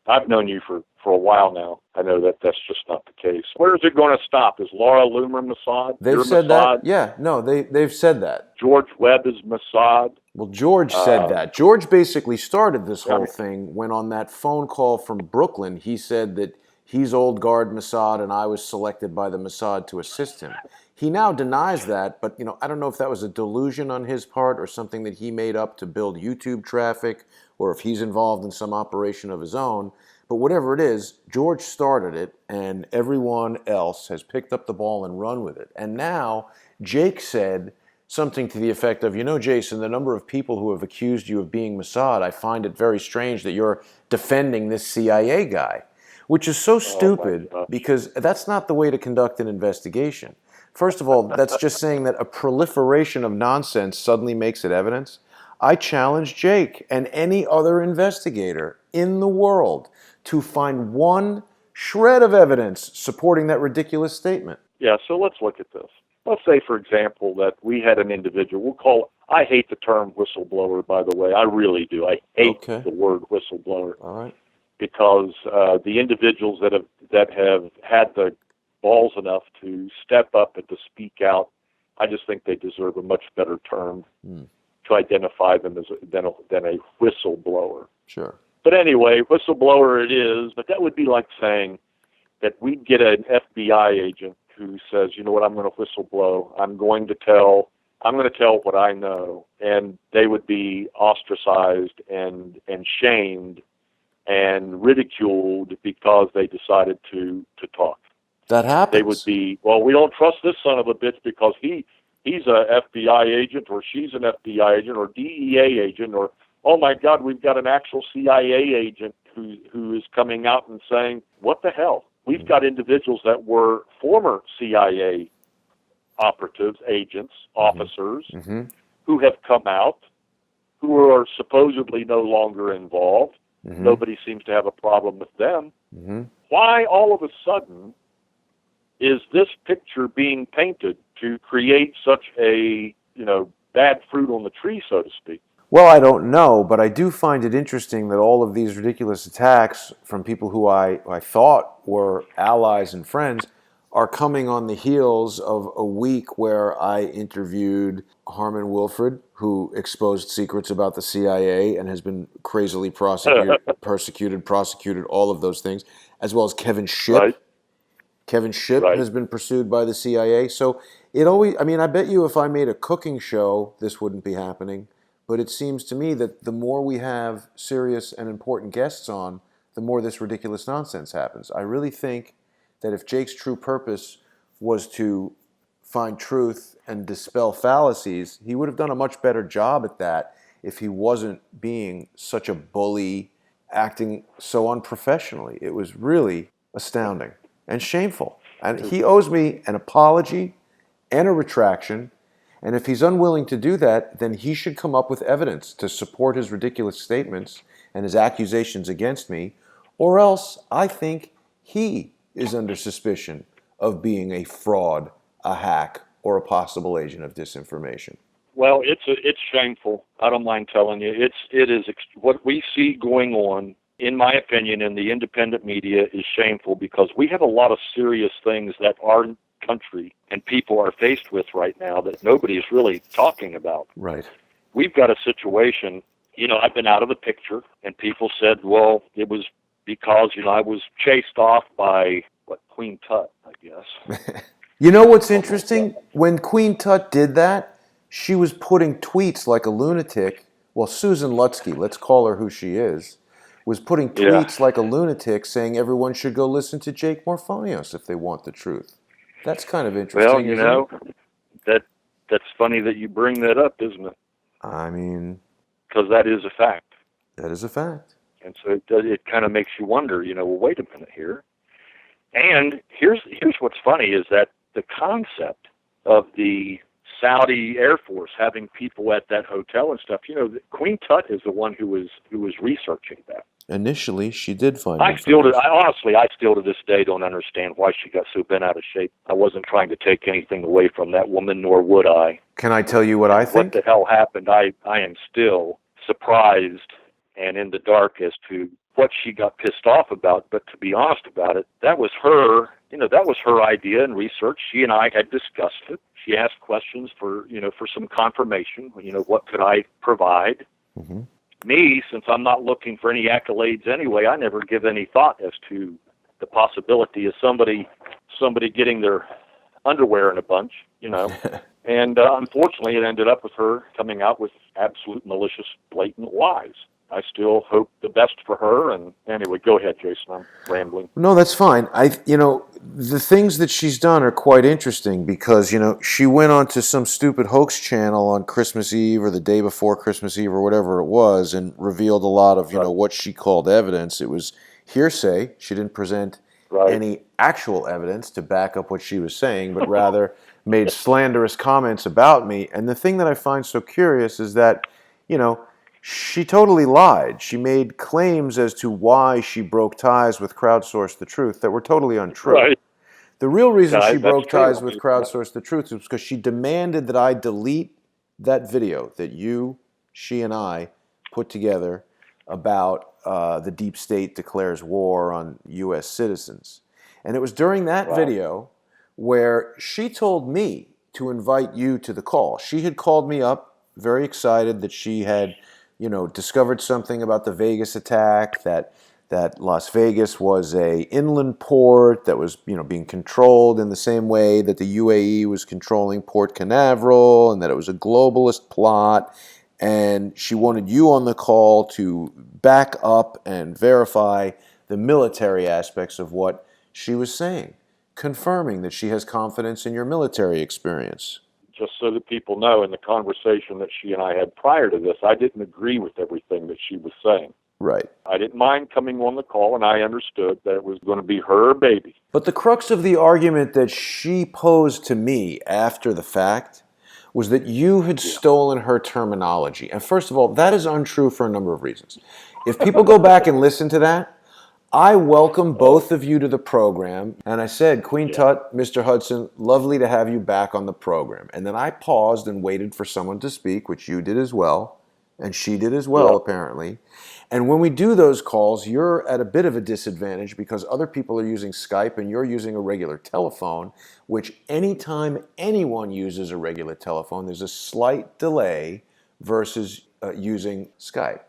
I've known you for a while now. I know that that's just not the case. Where is it going to stop? Is Laura Loomer Mossad? They've said Mossad? That? Yeah. No, they've said that. George Webb is Mossad? Well, George said that. George basically started this whole thing when on that phone call from Brooklyn, he said that he's old guard Mossad and I was selected by the Mossad to assist him. He now denies that, but I don't know if that was a delusion on his part or something that he made up to build YouTube traffic or if he's involved in some operation of his own. But whatever it is, George started it and everyone else has picked up the ball and run with it. And now Jake said something to the effect of, Jason, the number of people who have accused you of being Mossad, I find it very strange that you're defending this CIA guy, which is so stupid because that's not the way to conduct an investigation. First of all, that's just saying that a proliferation of nonsense suddenly makes it evidence. I challenge Jake and any other investigator in the world to find one shred of evidence supporting that ridiculous statement. Yeah, so let's look at this. Let's say, for example, that we had an individual, I hate the term whistleblower, by the way. I really do. I hate the word whistleblower. All right. Because the individuals that have had the balls enough to step up and to speak out, I just think they deserve a much better term to identify them as than a whistleblower. Sure. But anyway, whistleblower it is, but that would be like saying that we'd get an FBI agent who says, you know what, I'm going to whistleblow. I'm going to tell what I know, and they would be ostracized and shamed and ridiculed because they decided to talk. That happens. They would be, well, we don't trust this son of a bitch because he's a FBI agent or she's an FBI agent or DEA agent or, oh my God, we've got an actual CIA agent who is coming out and saying, what the hell? We've got individuals that were former CIA operatives, agents, officers, who have come out, who are supposedly no longer involved. Nobody seems to have a problem with them. Why all of a sudden is this picture being painted to create such a, bad fruit on the tree, so to speak? Well, I don't know, but I do find it interesting that all of these ridiculous attacks from people who I thought were allies and friends are coming on the heels of a week where I interviewed Harmon Wilfred, who exposed secrets about the CIA and has been crazily prosecuted, all of those things, as well as Kevin Shipp. Right. Kevin Shipp has been pursued by the CIA. So I bet you if I made a cooking show, this wouldn't be happening. But it seems to me that the more we have serious and important guests on, the more this ridiculous nonsense happens. I really think that if Jake's true purpose was to find truth and dispel fallacies, he would have done a much better job at that if he wasn't being such a bully, acting so unprofessionally. It was really astounding and shameful. And he owes me an apology and a retraction. And if he's unwilling to do that, then he should come up with evidence to support his ridiculous statements and his accusations against me, or else I think he is under suspicion of being a fraud, a hack, or a possible agent of disinformation. Well, it's shameful. I don't mind telling you. It is what we see going on, in my opinion, in the independent media is shameful because we have a lot of serious things that our country and people are faced with right now that nobody is really talking about. Right. We've got a situation, I've been out of the picture, and people said, well, it was because, I was chased off by, Queen Tut, I guess. You know what's interesting? When Queen Tut did that, she was putting tweets like a lunatic. Well, Susan Lutsky, let's call her who she is, was putting tweets like a lunatic saying everyone should go listen to Jake Morphonios if they want the truth. That's kind of interesting. Well, that's funny that you bring that up, isn't it? I mean, because that is a fact. That is a fact. And so it kind of makes you wonder, well, wait a minute here. And here's what's funny is that the concept of the Saudi Air Force having people at that hotel and stuff, Queen Tut is the one who was researching that. Initially, she did find I still to this day don't understand why she got so bent out of shape. I wasn't trying to take anything away from that woman, nor would I. Can I tell you what I think? What the hell happened? I am still surprised and in the dark as to what she got pissed off about. But to be honest about it, that was her, that was her idea and research. She and I had discussed it. She asked questions for some confirmation. What could I provide? Mm-hmm. Me, since I'm not looking for any accolades anyway, I never give any thought as to the possibility of somebody getting their underwear in a bunch, And unfortunately, it ended up with her coming out with absolute malicious, blatant lies. I still hope the best for her. And anyway, go ahead, Jason. I'm rambling. No, that's fine. The things that she's done are quite interesting because, she went on to some stupid hoax channel on Christmas Eve or the day before Christmas Eve or whatever it was and revealed a lot of, what she called evidence. It was hearsay. She didn't present any actual evidence to back up what she was saying, but rather made slanderous comments about me. And the thing that I find so curious is that, she totally lied. She made claims as to why she broke ties with Crowdsource the Truth that were totally untrue. Right. The real reason she broke ties with Crowdsource the Truth was because she demanded that I delete that video that she and I put together about the deep state declares war on U.S. citizens. And it was during that video where she told me to invite you to the call. She had called me up, very excited that she had discovered something about the Vegas attack, that Las Vegas was a inland port that was, being controlled in the same way that the UAE was controlling Port Canaveral, and that it was a globalist plot. And she wanted you on the call to back up and verify the military aspects of what she was saying, confirming that she has confidence in your military experience. Just so that people know, in the conversation that she and I had prior to this, I didn't agree with everything that she was saying. Right. I didn't mind coming on the call, and I understood that it was going to be her baby. But the crux of the argument that she posed to me after the fact was that you had stolen her terminology. And first of all, that is untrue for a number of reasons. If people go back and listen to that, I welcome both of you to the program, and I said, Queen Tut, Mr. Hudson, lovely to have you back on the program. And then I paused and waited for someone to speak, which you did as well, and she did as well, apparently. And when we do those calls, you're at a bit of a disadvantage because other people are using Skype and you're using a regular telephone, which anytime anyone uses a regular telephone, there's a slight delay versus using Skype.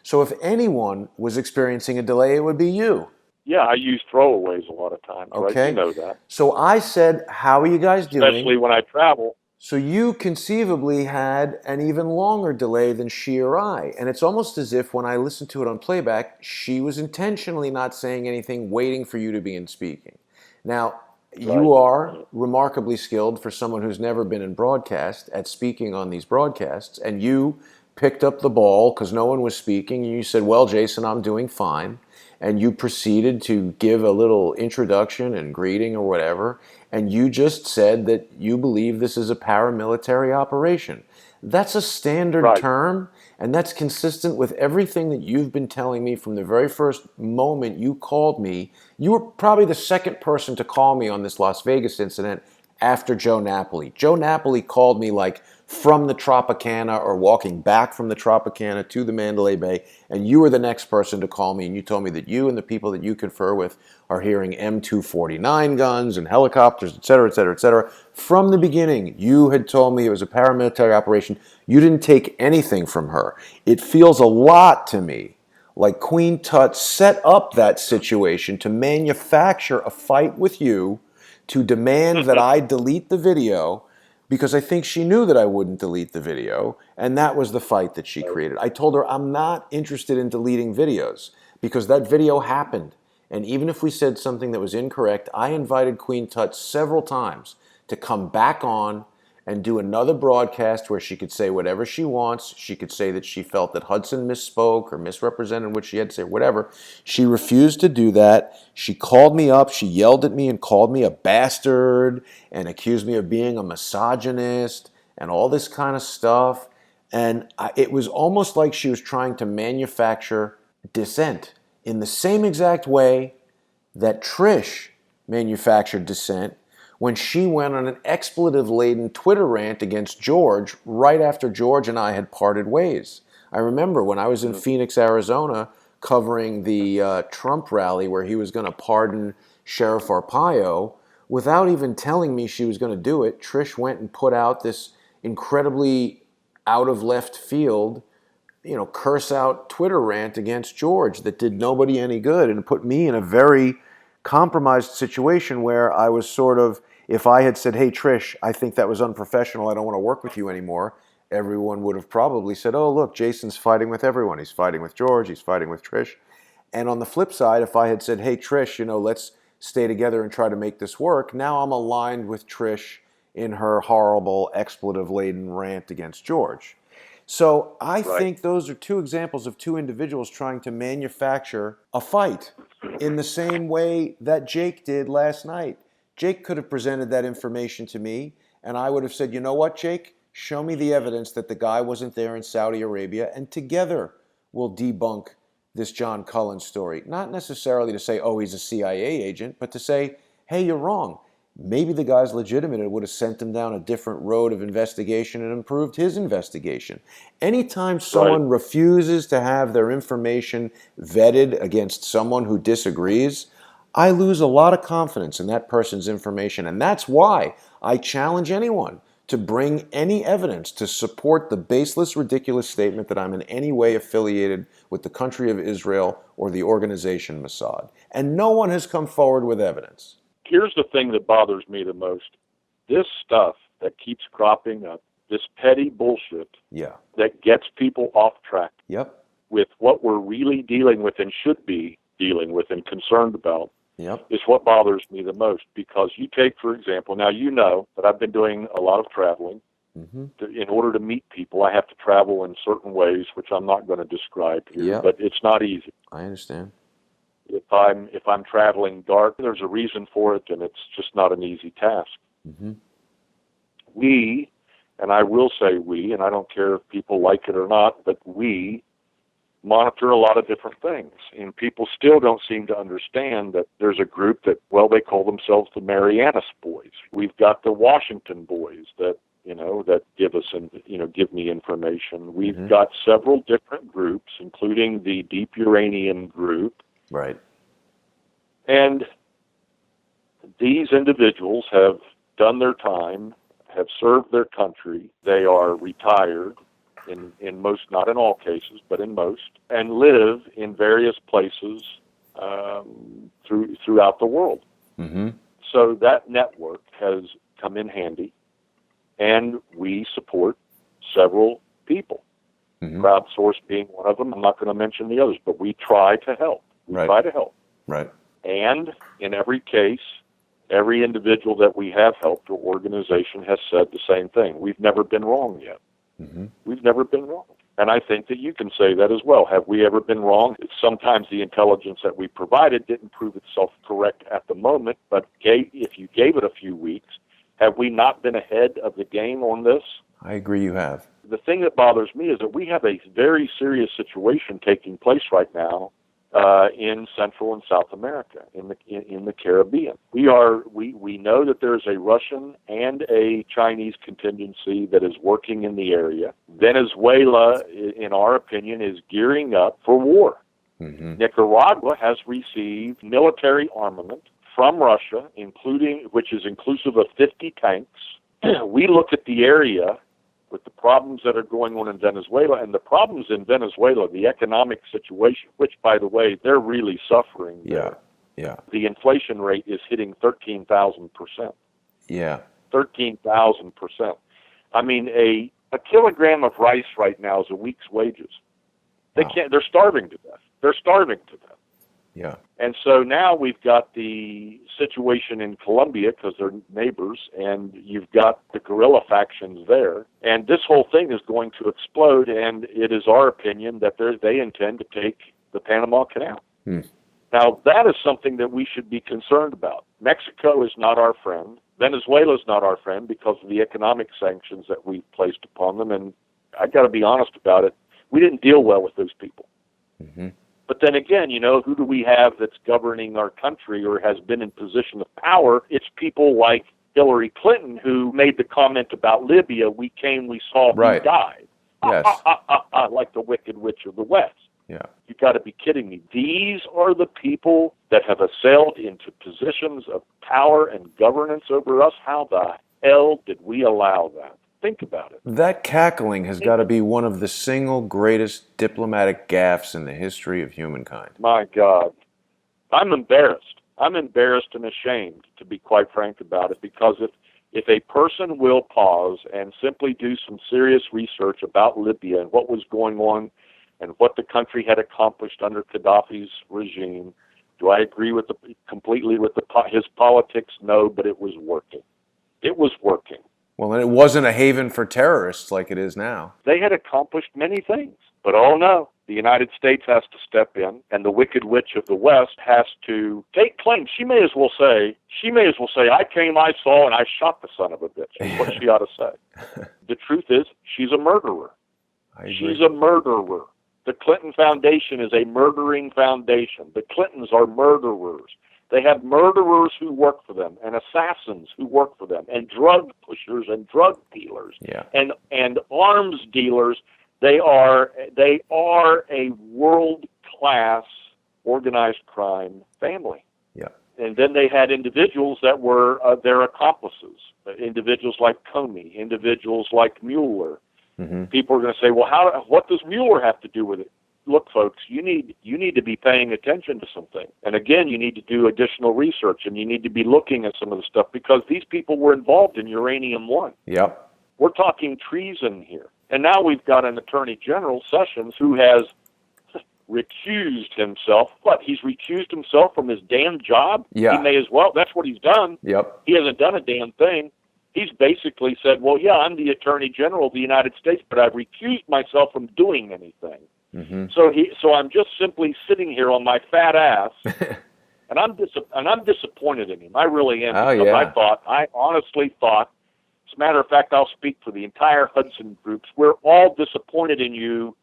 So if anyone was experiencing a delay, it would be you. Yeah, I use throwaways a lot of times, Okay. Right? You know that. So I said, how are you guys doing? Especially when I travel. So you conceivably had an even longer delay than she or I. And it's almost as if when I listened to it on playback, she was intentionally not saying anything, waiting for you to begin speaking. Now, you are remarkably skilled for someone who's never been in broadcast at speaking on these broadcasts, and you picked up the ball because no one was speaking, and you said, well, Jason, I'm doing fine. And you proceeded to give a little introduction and greeting or whatever, and you just said that you believe this is a paramilitary operation. That's a standard term, and that's consistent with everything that you've been telling me from the very first moment you called me. You were probably the second person to call me on this Las Vegas incident after Joe Napoli. Joe Napoli called me like from the Tropicana or walking back from the Tropicana to the Mandalay Bay, and you were the next person to call me, and you told me that you and the people that you confer with are hearing M249 guns and helicopters, et cetera, et cetera, et cetera. From the beginning, you had told me it was a paramilitary operation. You didn't take anything from her. It feels a lot to me like Queen Tut set up that situation to manufacture a fight with you, to demand that I delete the video, because I think she knew that I wouldn't delete the video, and that was the fight that she created. I told her I'm not interested in deleting videos because that video happened. And even if we said something that was incorrect, I invited Queen Tut several times to come back on and do another broadcast where she could say whatever she wants. She could say that she felt that Hudson misspoke or misrepresented what she had to say, whatever. She refused to do that. She called me up. She yelled at me and called me a bastard and accused me of being a misogynist and all this kind of stuff. And it was almost like she was trying to manufacture dissent in the same exact way that Trish manufactured dissent when she went on an expletive-laden Twitter rant against George right after George and I had parted ways. I remember when I was in Phoenix, Arizona, covering the Trump rally where he was going to pardon Sheriff Arpaio, without even telling me she was going to do it, Trish went and put out this incredibly out of left field, curse out Twitter rant against George that did nobody any good and put me in a very compromised situation where I was sort of, if I had said, hey, Trish, I think that was unprofessional, I don't want to work with you anymore, everyone would have probably said, oh, look, Jason's fighting with everyone. He's fighting with George, he's fighting with Trish. And on the flip side, if I had said, hey, Trish, let's stay together and try to make this work, now I'm aligned with Trish in her horrible expletive-laden rant against George. So I think those are two examples of two individuals trying to manufacture a fight in the same way that Jake did last night. Jake could have presented that information to me, and I would have said, you know what, Jake? Show me the evidence that the guy wasn't there in Saudi Arabia, and together we'll debunk this John Cullen story. Not necessarily to say, oh, he's a CIA agent, but to say, hey, you're wrong. Maybe the guy's legitimate and it would have sent him down a different road of investigation and improved his investigation. Anytime someone refuses to have their information vetted against someone who disagrees, I lose a lot of confidence in that person's information. And that's why I challenge anyone to bring any evidence to support the baseless, ridiculous statement that I'm in any way affiliated with the country of Israel or the organization Mossad. And no one has come forward with evidence. Here's the thing that bothers me the most. This stuff that keeps cropping up, this petty bullshit that gets people off track with what we're really dealing with and should be dealing with and concerned about is what bothers me the most. Because you take, for example, now you know that I've been doing a lot of traveling. In order to meet people, I have to travel in certain ways, which I'm not going to describe here, but it's not easy. I understand. If I'm traveling dark, there's a reason for it, and it's just not an easy task. We, and I will say we, and I don't care if people like it or not, but we monitor a lot of different things. And people still don't seem to understand that there's a group that, well, they call themselves the Marianas Boys. We've got the Washington Boys that give us and give me information. We've got several different groups, including the Deep Uranium Group. Right. And these individuals have done their time, have served their country. They are retired in most, not in all cases, but in most, and live in various places throughout the world. So that network has come in handy, and we support several people. Crowdsource being one of them. I'm not going to mention the others, but we try to help. We try to help. And in every case, every individual that we have helped or organization has said the same thing. We've never been wrong yet. We've never been wrong. And I think that you can say that as well. Have we ever been wrong? Sometimes the intelligence that we provided didn't prove itself correct at the moment, but if you gave it a few weeks, have we not been ahead of the game on this? I agree you have. The thing that bothers me is that we have a very serious situation taking place right now in Central and South America, in the Caribbean. We know that there's a Russian and a Chinese contingency that is working in the area. Venezuela, in our opinion, is gearing up for war. Nicaragua has received military armament from Russia, which is inclusive of 50 tanks. We look at the area with the problems that are going on in Venezuela, and the problems in Venezuela, the economic situation, which, by the way, they're really suffering. The inflation rate is hitting 13,000%. 13,000%. I mean, a kilogram of rice right now is a week's wages. They're starving to death. Yeah. And so now we've got the situation in Colombia because they're neighbors, and you've got the guerrilla factions there. And this whole thing is going to explode, and it is our opinion that they intend to take the Panama Canal. Hmm. Now, that is something that we should be concerned about. Mexico is not our friend. Venezuela is not our friend because of the economic sanctions that we've placed upon them. And I got to be honest about it. We didn't deal well with those people. Mm-hmm. But then again, who do we have that's governing our country or has been in position of power? It's people like Hillary Clinton, who made the comment about Libya, we came, we saw, Right. he died. Yes. Like the Wicked Witch of the West. Yeah. You got to be kidding me. These are the people that have assailed into positions of power and governance over us. How the hell did we allow that? Think about it. That cackling has got to be one of the single greatest diplomatic gaffes in the history of humankind. My God. I'm embarrassed. I'm embarrassed and ashamed, to be quite frank about it, because if a person will pause and simply do some serious research about Libya and what was going on and what the country had accomplished under Gaddafi's regime, do I agree completely with his politics? No, but it was working. It was working. Well, and it wasn't a haven for terrorists like it is now. They had accomplished many things, but oh no, the United States has to step in, and the Wicked Witch of the West has to take claim. She may as well say, I came, I saw, and I shot the son of a bitch. Is what she ought to say. The truth is, she's a murderer. She's a murderer. The Clinton Foundation is a murdering foundation. The Clintons are murderers. They have murderers who work for them, and assassins who work for them, and drug pushers and drug dealers, and arms dealers. They are a world-class organized crime family. Yeah. And then they had individuals that were their accomplices, individuals like Comey, individuals like Mueller. Mm-hmm. People are going to say, well, what does Mueller have to do with it? Look, folks, you need to be paying attention to something. And again, you need to do additional research, and you need to be looking at some of the stuff, because these people were involved in Uranium One. Yep. We're talking treason here. And now we've got an Attorney General, Sessions, who has recused himself. What? He's recused himself from his damn job? Yeah. He may as well. That's what he's done. Yep. He hasn't done a damn thing. He's basically said, well, yeah, I'm the Attorney General of the United States, but I've recused myself from doing anything. Mm-hmm. So I'm just simply sitting here on my fat ass, and I'm disappointed in him. I really am. Oh, because yeah. I honestly thought, as a matter of fact, I'll speak for the entire Hudson groups. We're all disappointed in you,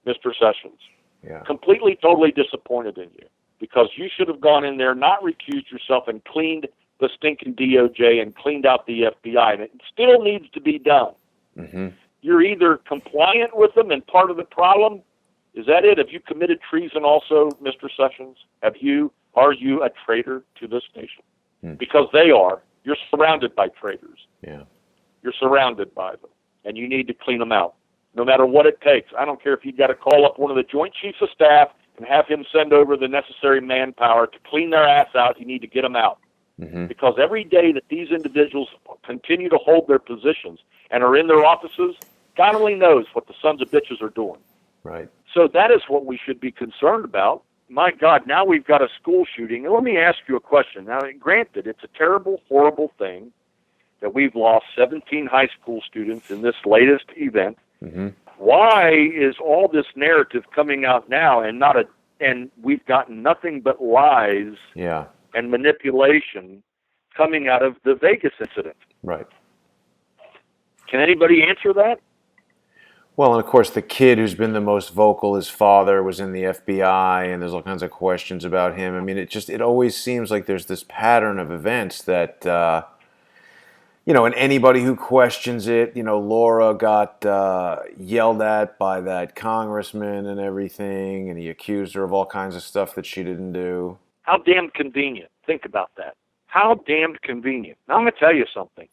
Mr. Sessions. Yeah. Completely, totally disappointed in you, because you should have gone in there, not recused yourself, and cleaned the stinking DOJ and cleaned out the FBI. And it still needs to be done. Mm-hmm. You're either compliant with them and part of the problem. Is that it? Have you committed treason also, Mr. Sessions? Are you a traitor to this nation? Because they are. You're surrounded by traitors. Yeah. You're surrounded by them, and you need to clean them out, no matter what it takes. I don't care if you've got to call up one of the Joint Chiefs of Staff and have him send over the necessary manpower to clean their ass out. You need to get them out. Mm-hmm. Because every day that these individuals continue to hold their positions and are in their offices, God only knows what the sons of bitches are doing. Right. So that is what we should be concerned about. My God, now we've got a school shooting. And let me ask you a question. Now, granted, it's a terrible, horrible thing that we've lost 17 high school students in this latest event. Mm-hmm. Why is all this narrative coming out now and we've gotten nothing but lies and manipulation coming out of the Vegas incident? Right. Can anybody answer that? Well, and of course, the kid who's been the most vocal, his father was in the FBI, and there's all kinds of questions about him. I mean, it always seems like there's this pattern of events that, and anybody who questions it, Laura got yelled at by that congressman and everything, and he accused her of all kinds of stuff that she didn't do. How damn convenient. Think about that. How damn convenient. Now, I'm going to tell you something.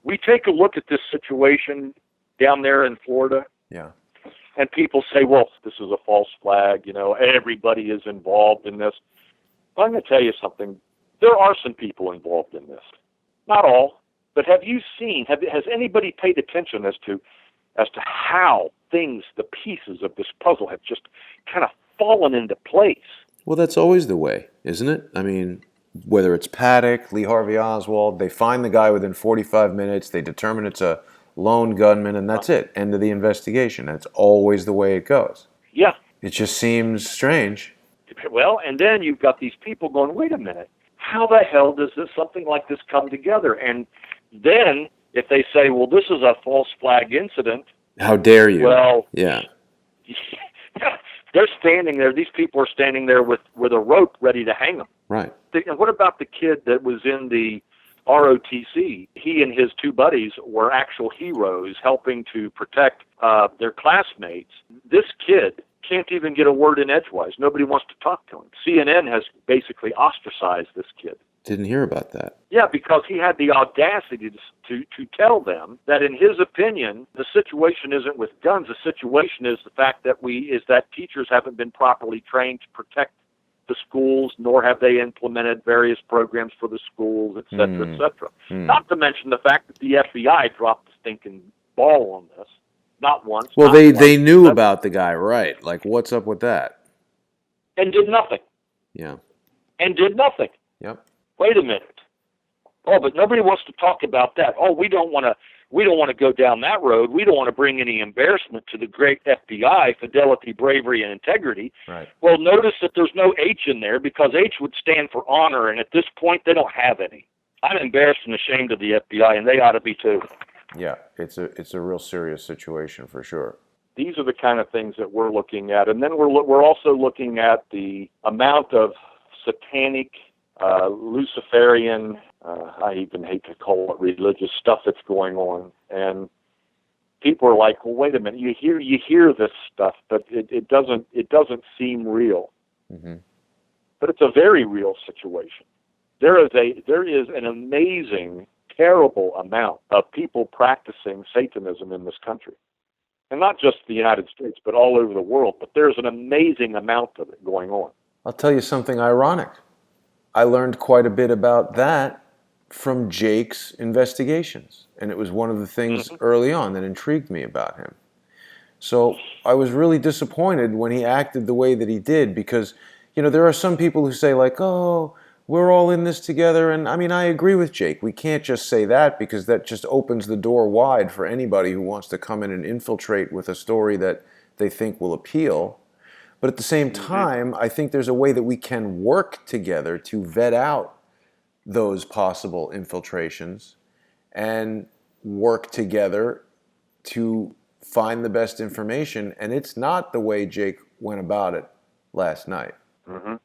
We take a look at this situation down there in Florida. Yeah. And people say, well, this is a false flag, everybody is involved in this. Well, I'm going to tell you something. There are some people involved in this. Not all. But have you seen, has anybody paid attention as to how the pieces of this puzzle have just kind of fallen into place? Well, that's always the way, isn't it? I mean, whether it's Paddock, Lee Harvey Oswald, they find the guy within 45 minutes, they determine it's a lone gunman, and that's it. End of the investigation. That's always the way it goes. Yeah. It just seems strange. Well, and then you've got these people going, wait a minute, how the hell does something like this come together? And then if they say, well, this is a false flag incident. How dare you? Well, yeah. They're standing there. These people are standing there with a rope ready to hang them. Right. And what about the kid that was in the ROTC? He and his two buddies were actual heroes helping to protect their classmates. This kid can't even get a word in edgewise. Nobody wants to talk to him. CNN has basically ostracized this kid. Didn't hear about that. Yeah, because he had the audacity to tell them that, in his opinion, the situation isn't with guns. The situation is the fact that teachers haven't been properly trained to protect the schools, nor have they implemented various programs for the schools, et cetera, et cetera. Not to mention the fact that the FBI dropped the stinking ball on this. Not once. Well, they knew about the guy, right? Like, what's up with that? And did nothing. Yeah. And did nothing. Yep. Wait a minute. Oh, but nobody wants to talk about that. Oh, we don't want to go down that road. We don't want to bring any embarrassment to the great FBI, fidelity, bravery, and integrity. Right. Well, notice that there's no H in there because H would stand for honor, and at this point, they don't have any. I'm embarrassed and ashamed of the FBI, and they ought to be too. Yeah, it's a real serious situation for sure. These are the kind of things that we're looking at, and then we're also looking at the amount of satanic, Luciferian, I even hate to call it religious stuff that's going on, and people are like, well, wait a minute, you hear this stuff, but it doesn't seem real. Mm-hmm. But it's a very real situation. There is an amazing, terrible amount of people practicing Satanism in this country. And not just the United States, but all over the world. But there's an amazing amount of it going on. I'll tell you something ironic. I learned quite a bit about that from Jake's investigations. And it was one of the things early on that intrigued me about him. So I was really disappointed when he acted the way that he did because, there are some people who say like, oh, we're all in this together. And I mean, I agree with Jake. We can't just say that because that just opens the door wide for anybody who wants to come in and infiltrate with a story that they think will appeal. But at the same time, I think there's a way that we can work together to vet out those possible infiltrations and work together to find the best information. And it's not the way Jake went about it last night. Mm-hmm.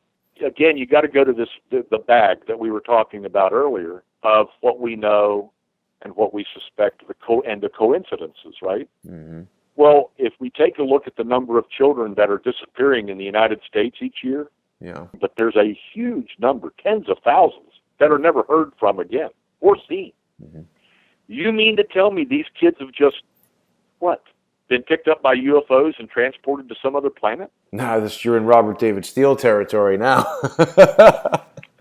Again, you got to go to the bag that we were talking about earlier of what we know and what we suspect and the coincidences, right? Mm-hmm. Well, if we take a look at the number of children that are disappearing in the United States each year, but there's a huge number, tens of thousands, that are never heard from again or seen. Mm-hmm. You mean to tell me these kids have just, been picked up by UFOs and transported to some other planet? No, you're in Robert David Steele territory now.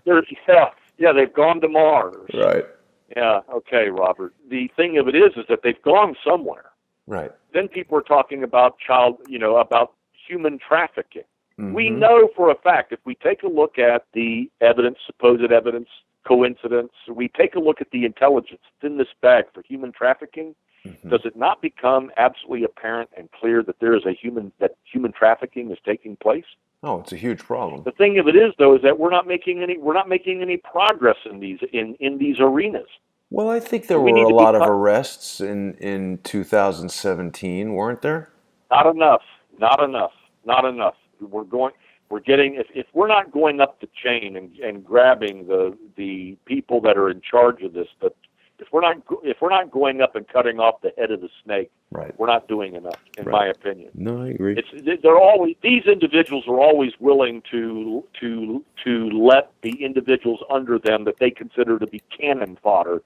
They've gone to Mars. Right. Yeah, okay, Robert. The thing of it is that they've gone somewhere. Right. Then people are talking about about human trafficking. Mm-hmm. We know for a fact, if we take a look at the evidence, supposed evidence, coincidence, we take a look at the intelligence in this bag for human trafficking, does it not become absolutely apparent and clear that there is human trafficking is taking place? Oh, it's a huge problem. The thing of it is, though, is that we're not making any progress in these arenas. Well, I think there were a lot of arrests in 2017, weren't there? Not enough. If we're not going up the chain and grabbing the people that are in charge of this, but if we're not going up and cutting off the head of the snake, right, we're not doing enough, in my opinion. No, I agree. These individuals are always willing to let the individuals under them that they consider to be cannon fodder,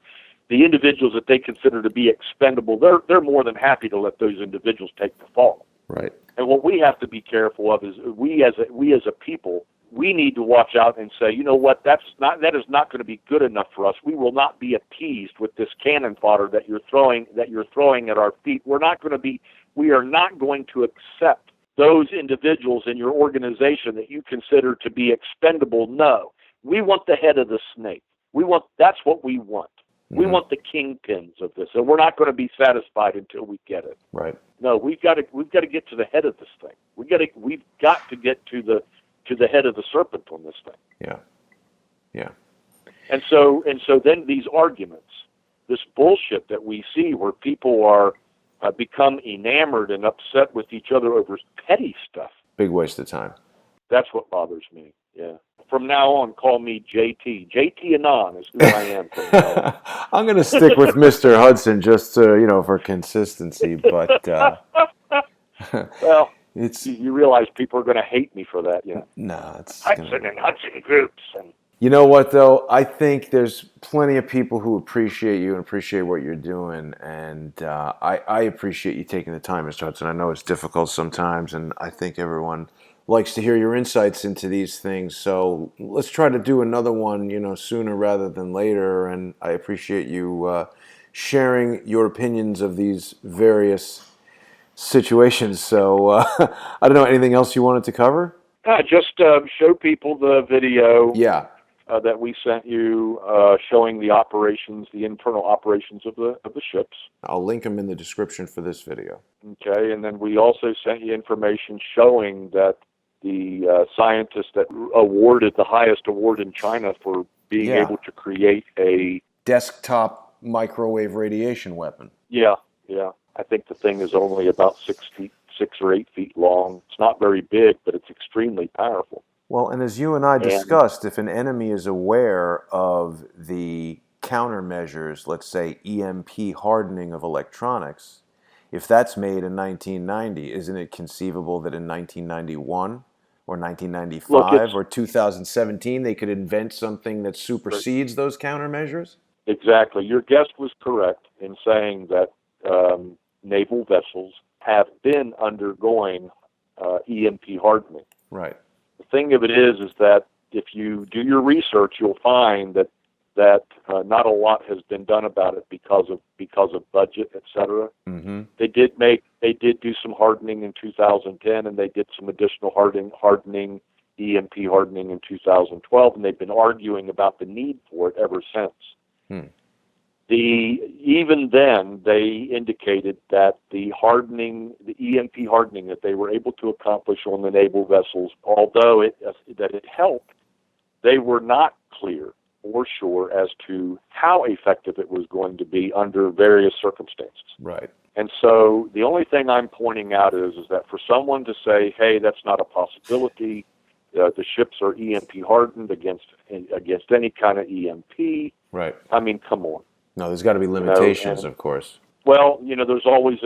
the individuals that they consider to be expendable. They're more than happy to let those individuals take the fall. Right. And what we have to be careful of is we as a people, we need to watch out and say, you know what, that is not going to be good enough for us. We will not be appeased with this cannon fodder that you're throwing at our feet. We are not going to accept those individuals in your organization that you consider to be expendable? No. We want the head of the snake. That's what we want. We want the kingpins of this, and we're not going to be satisfied until we get it. Right. No, we've got to get to the head of this thing. We've got to get to the head of the serpent on this thing. Yeah. Yeah. And so then these arguments, this bullshit that we see where people are become enamored and upset with each other over petty stuff. Big waste of time. That's what bothers me. Yeah. From now on, call me JT. JT Anon is who I am from now on. I'm going to stick with Mr. Hudson just for consistency, but well, it's you realize people are going to hate me for that, no, it's Hudson and Hudson groups. And you know what, though? I think there's plenty of people who appreciate you and appreciate what you're doing, and I appreciate you taking the time, Mr. Hudson. I know it's difficult sometimes, and I think everyone likes to hear your insights into these things. So let's try to do another one, sooner rather than later. And I appreciate you sharing your opinions of these various situations. So I don't know, anything else you wanted to cover? Just show people the video. Yeah. That we sent you, showing the operations, the internal operations of the ships. I'll link them in the description for this video. Okay, and then we also sent you information showing that the scientist that awarded the highest award in China for being able to create a desktop microwave radiation weapon. Yeah. I think the thing is only about 6 or 8 feet long. It's not very big, but it's extremely powerful. Well, and as you and I discussed, if an enemy is aware of the countermeasures, let's say EMP hardening of electronics, if that's made in 1990, isn't it conceivable that in 1991 or 1995 or 2017 they could invent something that supersedes those countermeasures? Exactly. Your guest was correct in saying that naval vessels have been undergoing EMP hardening. Right. The thing of it is that if you do your research, you'll find that not a lot has been done about it because of budget, etc. Mm-hmm. They did do some hardening in 2010, and they did some additional hardening, EMP hardening in 2012, and they've been arguing about the need for it ever since. Even then, they indicated that the EMP hardening that they were able to accomplish on the naval vessels, although it helped, they were not clear or sure as to how effective it was going to be under various circumstances. Right. And so the only thing I'm pointing out is that for someone to say, hey, that's not a possibility, the ships are EMP hardened against any kind of EMP. Right. I mean, come on. No, there's got to be limitations, of course. Well, you always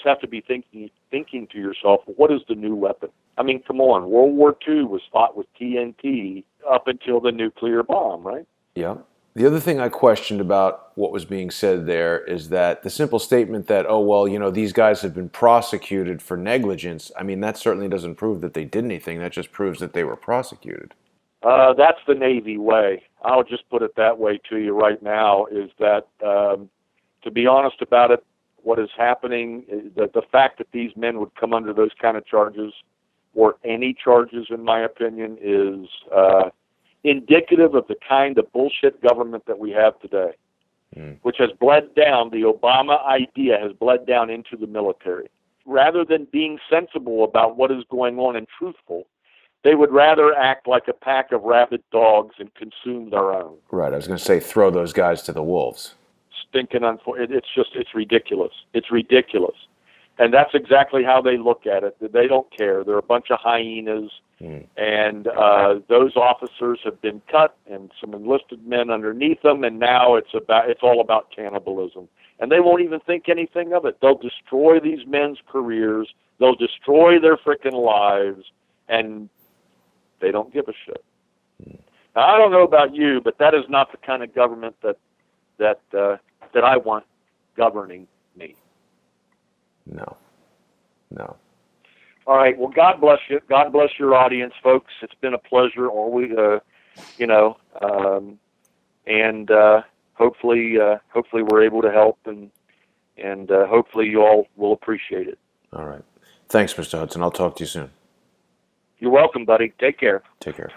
have to be thinking to yourself, what is the new weapon? I mean, come on. World War II was fought with TNT up until the nuclear bomb, right? Yeah. The other thing I questioned about what was being said there is that the simple statement that, oh, well, these guys have been prosecuted for negligence, I mean, that certainly doesn't prove that they did anything. That just proves that they were prosecuted. That's the Navy way. I'll just put it that way to you right now, is that, to be honest about it, what is happening, the fact that these men would come under those kind of charges, or any charges, in my opinion, is indicative of the kind of bullshit government that we have today, which has bled down, the Obama idea has bled down into the military. Rather than being sensible about what is going on and truthful, they would rather act like a pack of rabid dogs and consume their own. Right, I was going to say throw those guys to the wolves. Stinking it's ridiculous. It's ridiculous. And that's exactly how they look at it. They don't care. They're a bunch of hyenas, and those officers have been cut, and some enlisted men underneath them, and now it's all about cannibalism. And they won't even think anything of it. They'll destroy these men's careers. They'll destroy their frickin' lives, and they don't give a shit. Now, I don't know about you, but that is not the kind of government that I want governing me. No. All right. Well, God bless you. God bless your audience, folks. It's been a pleasure. Always, and hopefully we're able to help, and hopefully you all will appreciate it. All right. Thanks, Mr. Hudson. I'll talk to you soon. You're welcome, buddy. Take care. Take care.